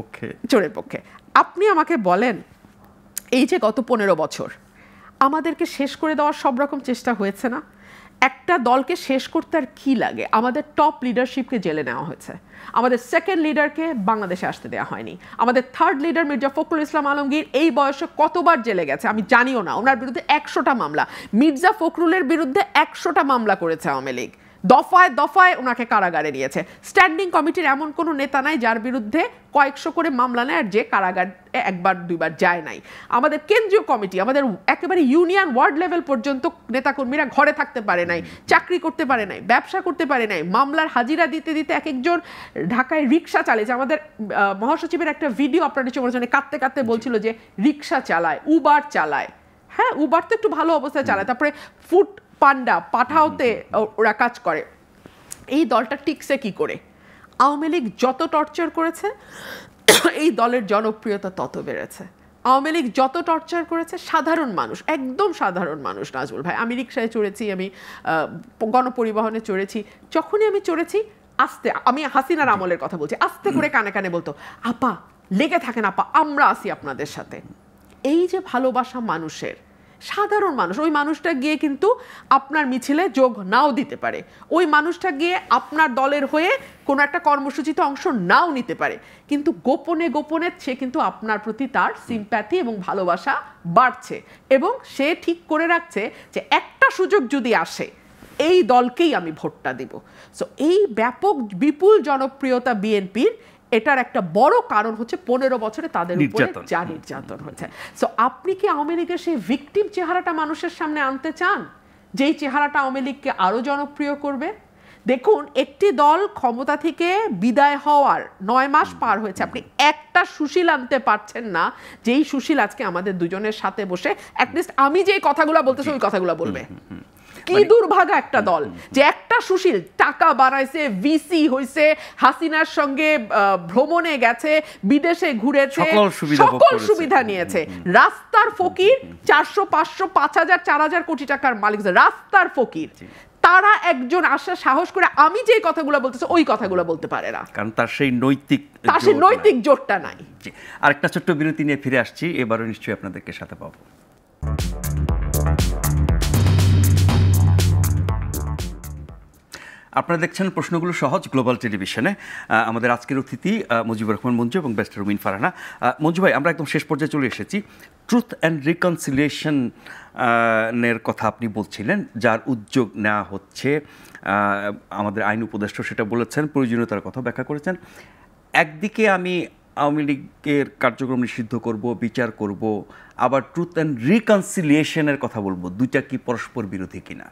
পক্ষে। আপনি আমাকে বলেন, এই যে গত 15 বছর আমাদেরকে শেষ করে দেওয়ার সব রকম চেষ্টা হয়েছে না? একটা দলকে শেষ করতে আর কি লাগে? আমাদের টপ লিডারশিপকে জেলে নেওয়া হয়েছে, আমাদের সেকেন্ড লিডারকে বাংলাদেশে আসতে দেওয়া হয়নি, আমাদের থার্ড লিডার মির্জা ফখরুল ইসলাম আলমগীর এই বয়সে কতবার জেলে গেছে আমি জানিও না। ওনার বিরুদ্ধে 100টা মামলা, মির্জা ফখরুলের বিরুদ্ধে 100টা মামলা করেছে আওয়ামী লীগ, দফায় দফায় ওনাকে কারাগারে নিয়েছে। স্ট্যান্ডিং কমিটির এমন কোনো নেতা নাই যার বিরুদ্ধে কয়েকশো করে মামলা নেয় আর যে কারাগার একবার দুইবার যায় নাই। আমাদের কেন্দ্রীয় কমিটি, আমাদের একেবারে ইউনিয়ন ওয়ার্ড লেভেল পর্যন্ত নেতাকর্মীরা ঘরে থাকতে পারে নাই, চাকরি করতে পারে নাই, ব্যবসা করতে পারে নাই, মামলার হাজিরা দিতে দিতে এক একজন ঢাকায় রিক্সা চালিয়েছে। আমাদের মহাসচিবের একটা ভিডিও আপনার নিশ্চয় মনে হচ্ছে, কাঁদতে কাঁদতে বলছিল যে রিক্সা চালায়, উবার চালায়। হ্যাঁ, উবার তো একটু ভালো অবস্থায় চালায়, তারপরে ফুড পান্ডা পাঠাওতে ওরা কাজ করে। এই দলটা টিকছে কি করে? আওয়ামী লীগ যত টর্চার করেছে এই দলের জনপ্রিয়তা তত বেড়েছে। আওয়ামী লীগ যত টর্চার করেছে সাধারণ মানুষ, একদম সাধারণ মানুষ, নাজমুল ভাই, আমি রিক্সায় চড়েছি, আমি গণপরিবহনে চড়েছি, যখনই আমি চড়েছি আস্তে, আমি হাসিনার আমলের কথা বলছি, আস্তে করে কানে কানে বলতো, আপা লেগে থাকেন আপা, আমরা আছি আপনাদের সাথে। এই যে ভালোবাসা মানুষের, সাধারণ মানুষ, ওই মানুষটা গিয়ে কিন্তু আপনার মিছিলে যোগ নাও দিতে পারে, ওই মানুষটা গিয়ে আপনার দলের হয়ে কোনো একটা কর্মসূচিতে অংশ নাও নিতে পারে, কিন্তু গোপনে গোপনে সে কিন্তু আপনার প্রতি তার সিম্প্যাথি এবং ভালোবাসা বাড়ছে এবং সে ঠিক করে রাখছে যে একটা সুযোগ যদি আসে এই দলকেই আমি ভোটটা দেব। সো এই ব্যাপক বিপুল জনপ্রিয়তা বিএনপির, এটার একটা বড় কারণ হচ্ছে 15 বছরে তাদের উপরে যা নির্যাতন হচ্ছে। সো আপনি কি আওয়ামী লীগের সেই ভিকটিম চেহারাটা মানুষের সামনে আনতে চান, যেই চেহারাটা আওয়ামী লীগকে আরো জনপ্রিয় করবে? দেখুন, একটি দল ক্ষমতা থেকে বিদায় হওয়ার 9 মাস পার হয়েছে, আপনি একটা সুশীল আনতে পারছেন না যেই সুশীল আজকে আমাদের দুজনের সাথে বসে অ্যাটলিস্ট আমি যেই কথাগুলো বলতেছি ওই কথাগুলো বলবে। কি দুর্ভাগা একটা দল যে একটা সুশীল টাকা বাড়াইছে, ভিসি হইছে, হাসিনার সঙ্গে ভ্রমণে গেছে, বিদেশে ঘুরেছে, সকল সুবিধা নিয়েছে, রাস্তার ফকির, 400, 500, 5000, 4000 কোটি টাকার মালিক, রাস্তার ফকির। তারা একজন আসা সাহস করে আমি যে কথাগুলো বলতেছি ওই কথাগুলো বলতে পারে না, কারণ তার সেই নৈতিক জোরটা নাই। আরেকটা ছোট্ট বিরতি নিয়ে ফিরে আসছি, এবারও নিশ্চয়ই আপনাদেরকে সাথে পাবো। আপনারা দেখছেন প্রশ্নগুলো সহজ গ্লোবাল টেলিভিশনে। আমাদের আজকের অতিথি মুজিবুর রহমান মঞ্জু এবং ব্যারিস্টার রুমিন ফারহানা। মঞ্জু ভাই, আমরা একদম শেষ পর্যায়ে চলে এসেছি। ট্রুথ অ্যান্ড রিকনসিলিয়েশনের কথা আপনি বলছিলেন, যার উদ্যোগ নেওয়া হচ্ছে, আমাদের আইন উপদেষ্টা সেটা বলেছেন, প্রয়োজনীয়তার কথা ব্যাখ্যা করেছেন। একদিকে আমি আওয়ামী লীগের কার্যক্রম নিষিদ্ধ করব, বিচার করব, আবার ট্রুথ অ্যান্ড রিকনসিলিয়েশনের কথা বলবো, দুইটা কি পরস্পর বিরোধী কিনা?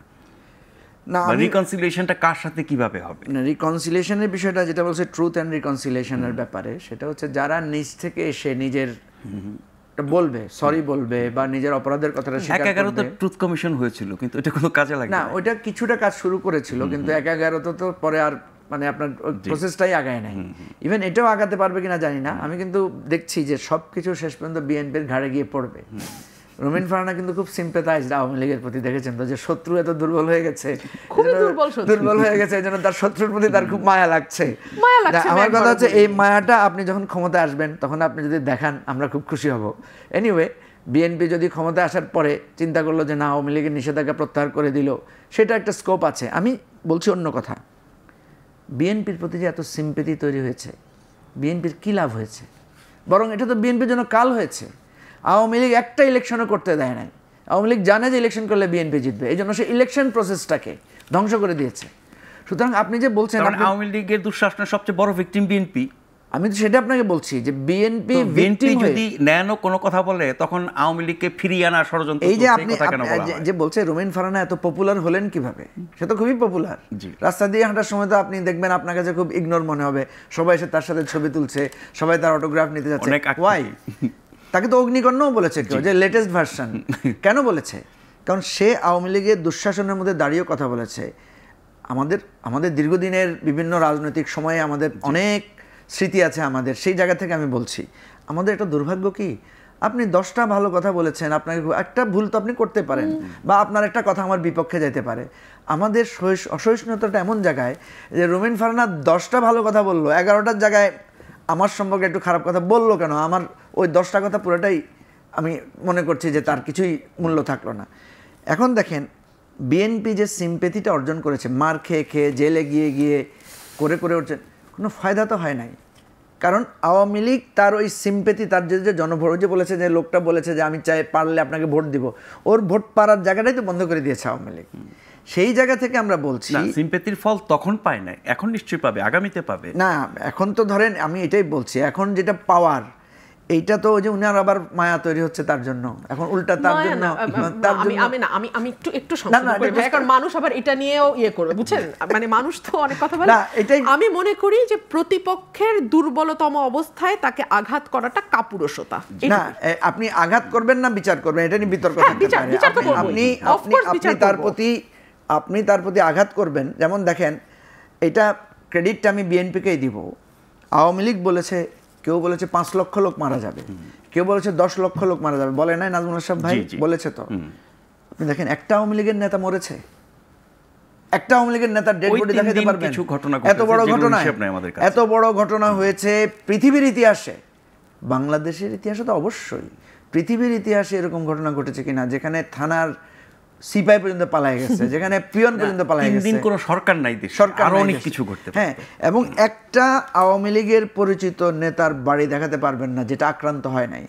না, রিকনসিলিয়েশনটা কার সাথে কিভাবে হবে? না, রিকনসিলিয়েশনের বিষয়টা যেটা বলছে ট্রুথ অ্যান্ড রিকনসিলিয়েশনের ব্যাপারে, সেটা হচ্ছে যারা নিজ থেকে এসে নিজের বলবে, সরি বলবে বা নিজের অপরাধের কথাটা স্বীকার করবে। 11 তো ট্রুথ কমিশন হয়েছিল, কিন্তু এটা কোনো কাজে লাগে না। ওইটা কিছুটা কাজ শুরু করেছিল, কিন্তু 11 তো পরে আর মানে আপনার প্রসেসটাই আগায় নাই। ইভেন এটাও আগাতে পারবে কিনা জানি না। আমি কিন্তু দেখছি যে সবকিছু শেষ পর্যন্ত বিএনপির ঘাড়ে গিয়ে পড়বে। রোমেন ফারহানা কিন্তু খুব সিম্পেথাইজড আওয়ামী লীগের প্রতি, দেখেছেন তো যে শত্রু এত দুর্বল হয়ে গেছে, খুবই দুর্বল হয়ে গেছে, এই জন্য তার শত্রুর প্রতি তার খুব মায়া লাগছে। আমার কথা হচ্ছে এই মায়াটা আপনি যখন ক্ষমতায় আসবেন তখন আপনি যদি দেখান আমরা খুব খুশি হব। এনিওয়ে, বিএনপি যদি ক্ষমতায় আসার পরে চিন্তা করলো যে না আওয়ামী লীগের নিষেধাজ্ঞা প্রত্যাহার করে দিল, সেটা একটা স্কোপ আছে। আমি বলছি অন্য কথা, বিএনপির প্রতি যে এত সিম্পেথি তৈরি হয়েছে, বিএনপির কী লাভ হয়েছে? বরং এটা তো বিএনপির জন্য কাল হয়েছে। আওয়ামী লীগ একটা ইলেকশনও করতে দেয় নাই। আওয়ামী লীগ জানে যে ইলেকশন করলে বিএনপি জিতবে, এই জন্য সে ইলেকশন প্রসেসটাকে ধ্বংস করে দিয়েছে। সুতরাং আপনি যে বলছেন আওয়ামী লীগের দুঃশাসনের সবচেয়ে বড় ভিকটিম বিএনপি, আমি তো সেটা আপনাকে বলছি যে বিএনপি যদি ন্যানো কোনো কথা বলে তখন আওয়ামী লীগকে ফিরিয়ে আনা ষড়যন্ত্র। এই যে আপনি যে বলছে রোমেন ফারহানা এত পপুলার হলেন কিভাবে? সে তো খুবই পপুলার। রাস্তা দিয়ে হাঁটার সময় তো আপনি দেখবেন আপনার কাছে খুব ইগনোর মনে হবে, সবাই এসে তার সাথে ছবি তুলছে, সবাই তার অটোগ্রাফ নিতে যাচ্ছে। ওয়াই? তাকে তো অগ্নিকন্যাও বলেছে কেউ, যে লেটেস্ট ভার্সন। কেন বলেছে? কারণ সে আওয়ামী লীগের দুঃশাসনের মধ্যে দাঁড়িয়েও কথা বলেছে। আমাদের দীর্ঘদিনের বিভিন্ন রাজনৈতিক সময়ে আমাদের অনেক স্মৃতি আছে আমাদের, সেই জায়গা থেকে আমি বলছি আমাদের একটা দুর্ভাগ্য কি, আপনি 10টা ভালো কথা বলেছেন, আপনাকে একটা ভুল তো আপনি করতে পারেন, বা আপনার একটা কথা আমার বিপক্ষে যেতে পারে। আমাদের অসহিষ্ণুতাটা এমন জায়গায় যে রোমেন ফারহানা 10টা ভালো কথা বললো, 11টার জায়গায় আমার সম্পর্কে একটু খারাপ কথা বললো কেন? আমার ওই 10টা কথা পুরোটাই আমি মনে করছি যে তার কিছুই মূল্য থাকলো না। এখন দেখেন বিএনপি যে সিম্পেথিটা অর্জন করেছে, মার খেয়ে খেয়ে জেলে গিয়ে গিয়ে করে উঠছে, কোনো ফায়দা তো হয় নাই। কারণ আওয়ামী লীগ তার ওই সিম্পেথি, তার যে জনভোট, যে বলেছে যে লোকটা বলেছে যে আমি চাই পারলে আপনাকে ভোট দিব, ওর ভোট পাড়ার জায়গাটাই তো বন্ধ করে দিয়েছে আওয়ামী লীগ। সেই জায়গা থেকে আমরা বলছি সিম্পেথির ফল তখন পায় না, এখন নিশ্চয়ই পাবে, আগামীতে পাবে। না, এখন তো ধরেন আমি এটাই বলছি, এখন যেটা পাওয়ার এইটা তো যে উনার আবার মায়া তৈরি হচ্ছে তার জন্য, এখন উল্টা তার জন্য আমি একটু সংশোধন করি, কারণ মানুষ আবার এটা নিয়েও করবে, বুঝছেন? মানে মানুষ তো অনেক কথা বলে। আমি মনে করি যে প্রতিপক্ষের দুর্বলতম অবস্থায় তাকে আঘাত করাটা কাপুরুষতা। না, আপনি আঘাত করবেন না বিচার করবেন, এটা নিয়ে বিতর্ক থাকতে পারে। আপনি তার প্রতি আঘাত করবেন। যেমন দেখেন, এটা ক্রেডিটটা আমি বিএনপিকেই দিব। আওয়ামী লীগ বলেছে, কেউ বলেছে 5 লক্ষ লোক মারা যাবে, কেউ বলেছে 10 লক্ষ লোক মারা যাবে, বলে নাই নাজমুল সাহেব ভাই? বলেছে তো। আপনি দেখেন একটা আওয়ামী লীগের নেতা মরেছে, একটা আওয়ামী লীগের নেতার ডেড বডি দেখাতে পারবেন? এত বড় ঘটনা হয়েছে পৃথিবীর ইতিহাসে, বাংলাদেশের ইতিহাসে তো অবশ্যই, পৃথিবীর ইতিহাসে এরকম ঘটনা ঘটেছে কিনা যেখানে থানার সিপাই পর্যন্ত পালায় গেছে, যেখানে পিয়ন পর্যন্ত পালায় গেছে। দিন কোনো সরকার নাই দেশে, সরকার অনেক কিছু করতে পারে। হ্যাঁ, এবং একটা আওয়ামী লীগের পরিচিত নেতার বাড়ি দেখাতে পারবেন না যেটা আক্রান্ত হয় নাই,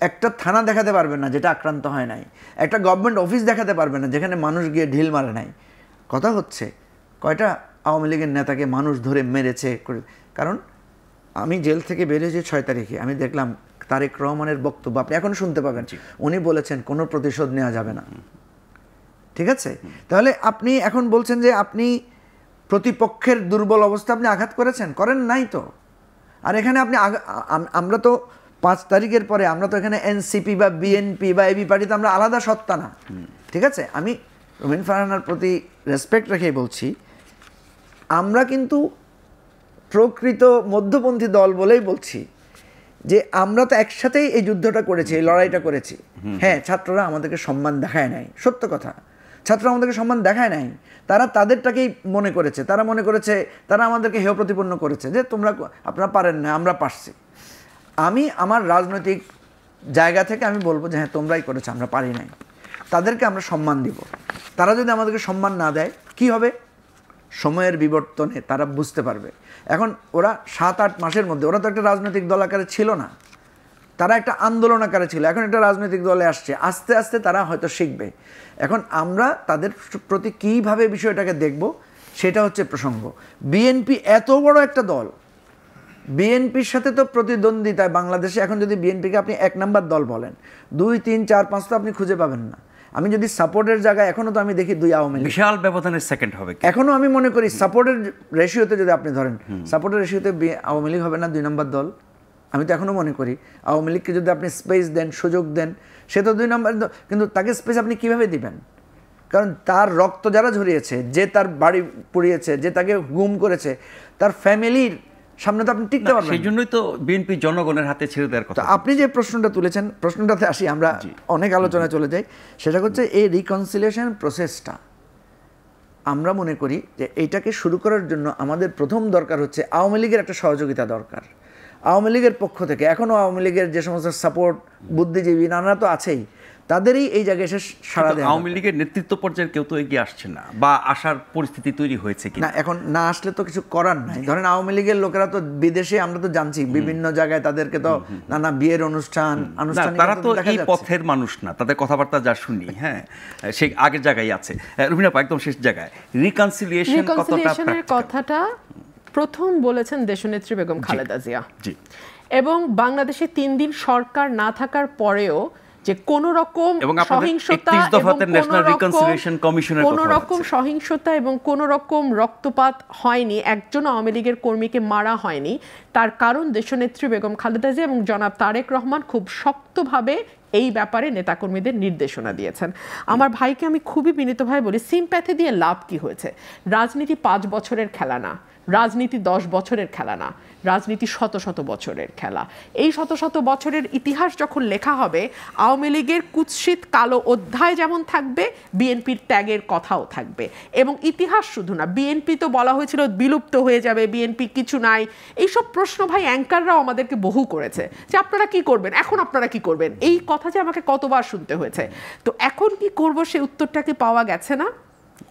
একটা থানা দেখাতে পারবেন না যেটা আক্রান্ত হয় নাই, একটা গভর্নমেন্ট অফিস দেখাতে পারবেন না যেখানে মানুষ গিয়ে ঢিল মারে নাই। কথা হচ্ছে কয়টা আওয়ামী লীগের নেতাকে মানুষ ধরে মেরেছে। কারণ আমি জেল থেকে বেরিয়েছি 6 তারিখে, আমি দেখলাম তারেক রহমানের বক্তব্য, আপনি এখন শুনতে পাবেন, উনি বলেছেন কোনো প্রতিশোধ নেওয়া যাবে না। ঠিক আছে? তাহলে আপনি এখন বলছেন যে আপনি প্রতিপক্ষের দুর্বল অবস্থা আপনি আঘাত করেন নাই তো। আর এখানে আপনি আমরা তো 5 তারিখের পরে আমরা তো এখানে এনসিপি বা বিএনপি বা এবি পার্টি তো আমরা আলাদা সত্তা না। ঠিক আছে? আমি রোমেন ফারহানার প্রতি রেসপেক্ট রেখেই বলছি, আমরা কিন্তু প্রকৃত মধ্যপন্থী দল বলেই বলছি যে আমরা তো একসাথেই এই যুদ্ধটা করেছি, এই লড়াইটা করেছি। হ্যাঁ, ছাত্ররা আমাদেরকে সম্মান দেখায় নাই, সত্য কথা, ছাত্ররা আমাদেরকে সম্মান দেখায় নাই, তারা তাদেরটাকেই মনে করেছে, তারা মনে করেছে তারা আমাদেরকে হেয় প্রতিপন্ন করেছে যে আপনারা পারেন না, আমরা পারছি। আমি আমার রাজনৈতিক জায়গা থেকে আমি বলবো যে হ্যাঁ তোমরাই করেছো, আমরা পারি নাই, তাদেরকে আমরা সম্মান দিব। তারা যদি আমাদেরকে সম্মান না দেয় কি হবে? সময়ের বিবর্তনে তারা বুঝতে পারবে। এখন ওরা 7-8 মাসের মধ্যে, ওরা তো একটা রাজনৈতিক দল আকারে ছিল না, তারা একটা আন্দোলন আকারে ছিল, এখন একটা রাজনৈতিক দলে আসছে, আস্তে আস্তে তারা হয়তো শিখবে। এখন আমরা তাদের প্রতি কীভাবে বিষয়টাকে দেখব সেটা হচ্ছে প্রসঙ্গ। বিএনপি এত বড় একটা দল, বিএনপির সাথে তো প্রতিদ্বন্দ্বিতায় বাংলাদেশে এখন যদি বিএনপিকে আপনি 1 নম্বর দল বলেন, 2, 3, 4, 5 তো আপনি খুঁজে পাবেন না। আমি যদি সাপোর্টের জায়গায় এখনও তো আমি দেখি 2 আওয়ামী লীগ, বিশাল ব্যবধানের সেকেন্ড হবে। এখনও আমি মনে করি সাপোর্টের রেশিওতে যদি আপনি ধরেন, সাপোর্টের রেশিওতে আওয়ামী লীগ হবে না 2 নম্বর দল। আমি তো এখনও মনে করি আওয়ামী লীগকে যদি আপনি স্পেস দেন, সুযোগ দেন, সে তো 2 নম্বর, কিন্তু তাকে স্পেস আপনি কীভাবে দিবেন? কারণ তার রক্ত যারা ঝরিয়েছে, যে তার বাড়ি পুড়িয়েছে, যে তাকে গুম করেছে, তার ফ্যামিলির সামনে তো আপনি টিকতে পারবেন। সেই জন্যই তো বিএনপি জনগণের হাতে ছেড়ে দেওয়ার কথা। আপনি যে প্রশ্নটা তুলেছেন, প্রশ্নটাতে আসি, আমরা অনেক আলোচনায় চলে যাই। সেটা হচ্ছে এই রিকনসিলিয়েশন প্রসেসটা আমরা মনে করি যে এইটাকে শুরু করার জন্য আমাদের প্রথম দরকার হচ্ছে আওয়ামী লীগের একটা সহযোগিতা দরকার। আওয়ামী লীগের পক্ষ থেকে এখনও আওয়ামী লীগের যে সমস্ত সাপোর্ট, বুদ্ধিজীবী নানা তো আছেই, তাদেরই এই জায়গায় এসে সারা দেয়। আওয়ামী লীগের নেতৃত্ব পর্যায়ের কেউ তো এগিয়ে আসছে না, বা আসার পরিস্থিতি তৈরি হয়েছে কি না, এখন না আসলে তো কিছু করার নাই। ধরেন আওয়ামী লীগের লোকেরা তো বিদেশে, আমরা তো জানছি বিভিন্ন জায়গায় তাদেরকে তো নানা বিয়ের অনুষ্ঠান, তারা তো এই পথের মানুষ না, তাদের কথাবার্তা যা শুনি, হ্যাঁ সেই আগের জায়গায় আছে। রুমিনা আপা, একদম শেষ জায়গায় রিকনসিলিয়েশনের কথাটা প্রথম বলেছেন দেশনেত্রী বেগম খালেদা জিয়া। এবং বাংলাদেশে 3 দিন সরকার না থাকার পরেও যে কোনো রকম সহিংসতা এবং কোনো রকম রক্তপাত হয়নি, একজন আওয়ামী লীগের কর্মীকে মারা হয়নি, তার কারণ দেশনেত্রী বেগম খালেদা জিয়া এবং জনাব তারেক রহমান খুব শক্তভাবে এই ব্যাপারে নেতাকর্মীদের নির্দেশনা দিয়েছেন। আমার ভাইকে আমি খুবই বিনীতভাবে বলি, সিম্প্যাথি দিয়ে লাভ কি হয়েছে? রাজনীতি 5 বছরের খেলা না, রাজনীতি 10 বছরের খেলা না, রাজনীতি শত শত বছরের খেলা। এই শত শত বছরের ইতিহাস যখন লেখা হবে, আওয়ামী লীগের কুৎসিত কালো অধ্যায় যেমন থাকবে, বিএনপির ত্যাগের কথাও থাকবে। এবং ইতিহাস শুধু না, বিএনপি তো বলা হয়েছিল বিলুপ্ত হয়ে যাবে, বিএনপি কিছু নাই, এইসব প্রশ্ন ভাই অ্যাঙ্কাররাও আমাদেরকে বহু করেছে যে আপনারা কি করবেন, এখন আপনারা কি করবেন, এই কথা যে আমাকে কতবার শুনতে হয়েছে। তো এখন কি করব, সেই উত্তরটা কি পাওয়া গেছে না?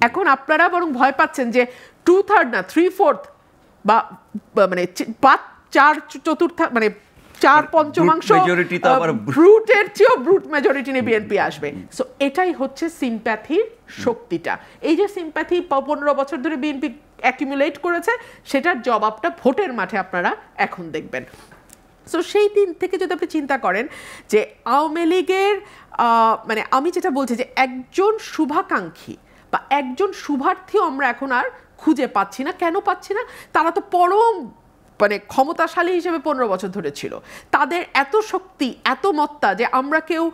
এখন আপনারা বরং ভয় পাচ্ছেন যে 2/3 না 3/4 বা মানে 4/4 মানে 4/5 ব্রুটের চেয়েও ব্রুট মেজরিটি নিয়ে বিএনপি আসবে। সো এটাই হচ্ছে সিম্প্যাথির শক্তিটা। এই যে সিম্প্যাথি 15 বছর ধরে বিএনপি অ্যাকিউমুলেট করেছে, সেটার জবাবটা ভোটের মাঠে আপনারা এখন দেখবেন। সো সেই দিন থেকে যদি আপনি চিন্তা করেন যে আওয়ামী লীগের মানে আমি যেটা বলছি যে একজন শুভাকাঙ্ক্ষী বা একজন শুভার্থীও আমরা এখন আর খুঁজে পাচ্ছি না। কেন পাচ্ছি না? তারা তো পরম মানে ক্ষমতাশালী হিসেবে 15 বছর ধরে ছিল, তাদের এত শক্তি, এত মত্তা যে আমরা কেউ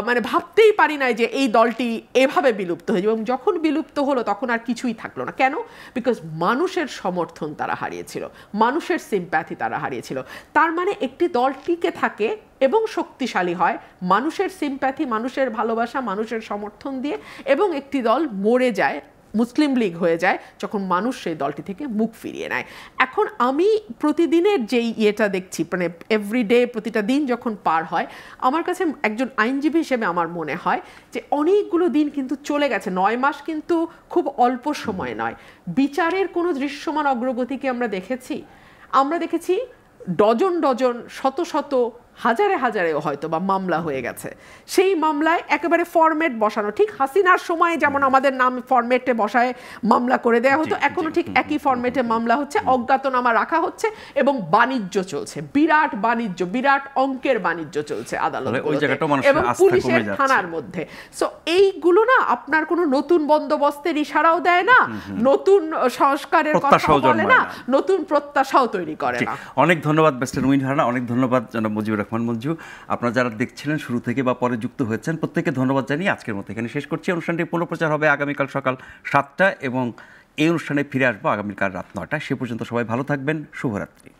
মানে ভাবতেই পারি না যে এই দলটি এভাবে বিলুপ্ত হয়ে যাবে। এবং যখন বিলুপ্ত হলো তখন আর কিছুই থাকলো না। কেন? বিকজ মানুষের সমর্থন তারা হারিয়েছিল, মানুষের সিম্প্যাথি তারা হারিয়েছিল। তার মানে একটি দল টিকে থাকে এবং শক্তিশালী হয় মানুষের সিম্প্যাথি, মানুষের ভালোবাসা, মানুষের সমর্থন দিয়ে, এবং একটি দল মরে যায়, মুসলিম লীগ হয়ে যায়, যখন মানুষ সেই দলটি থেকে মুখ ফিরিয়ে নেয়। এখন আমি প্রতিদিনের যেই ইয়েটা দেখছি, মানে এভরিডে, প্রতিটা দিন যখন পার হয়, আমার কাছে একজন আইনজীবী হিসেবে আমার মনে হয় যে অনেকগুলো দিন কিন্তু চলে গেছে। 9 মাস কিন্তু খুব অল্প সময় নয়। বিচারের কোনো দৃশ্যমান অগ্রগতিকে আমরা দেখেছি? আমরা দেখেছি ডজন ডজন, শত শত, হাজারে হাজারেও হয়তো বা মামলা হয়ে গেছে। সেই মামলায় একেবারে ফরম্যাট বসানো, ঠিক হাসিনার সময় যেমন আমাদের নাম ফরম্যাটে বসায় মামলা করে দেওয়া হতো, এখনো ঠিক একই ফরম্যাটে মামলা হচ্ছে, অজ্ঞাতনামা রাখা হচ্ছে এবং বাণিজ্য চলছে, বিরাট বাণিজ্য, বিরাট অঙ্কের বাণিজ্য চলছে আদালতগুলোতে এবং পুলিশের থানার মধ্যে। সো এইগুলো না আপনার কোনো নতুন বন্দোবস্তের ইশারাও দেয় না, নতুন সংস্কারের কথা বলে না, নতুন প্রত্যাশাও তৈরি করে না। অনেক ধন্যবাদ মিস্টার রুমিন ফারহানা, অনেক ধন্যবাদ জনাব মুজিবুর রহমান মঞ্জু। আপনারা যারা দেখছিলেন শুরু থেকে বা পরে যুক্ত হয়েছেন, প্রত্যেককে ধন্যবাদ জানিয়ে আজকের মতো এখানে শেষ করছি। অনুষ্ঠানটি পুনঃপ্রচার হবে আগামীকাল সকাল 7টায় এবং এই অনুষ্ঠানে ফিরে আসবো আগামীকাল রাত 9টায়। সে পর্যন্ত সবাই ভালো থাকবেন। শুভরাত্রি।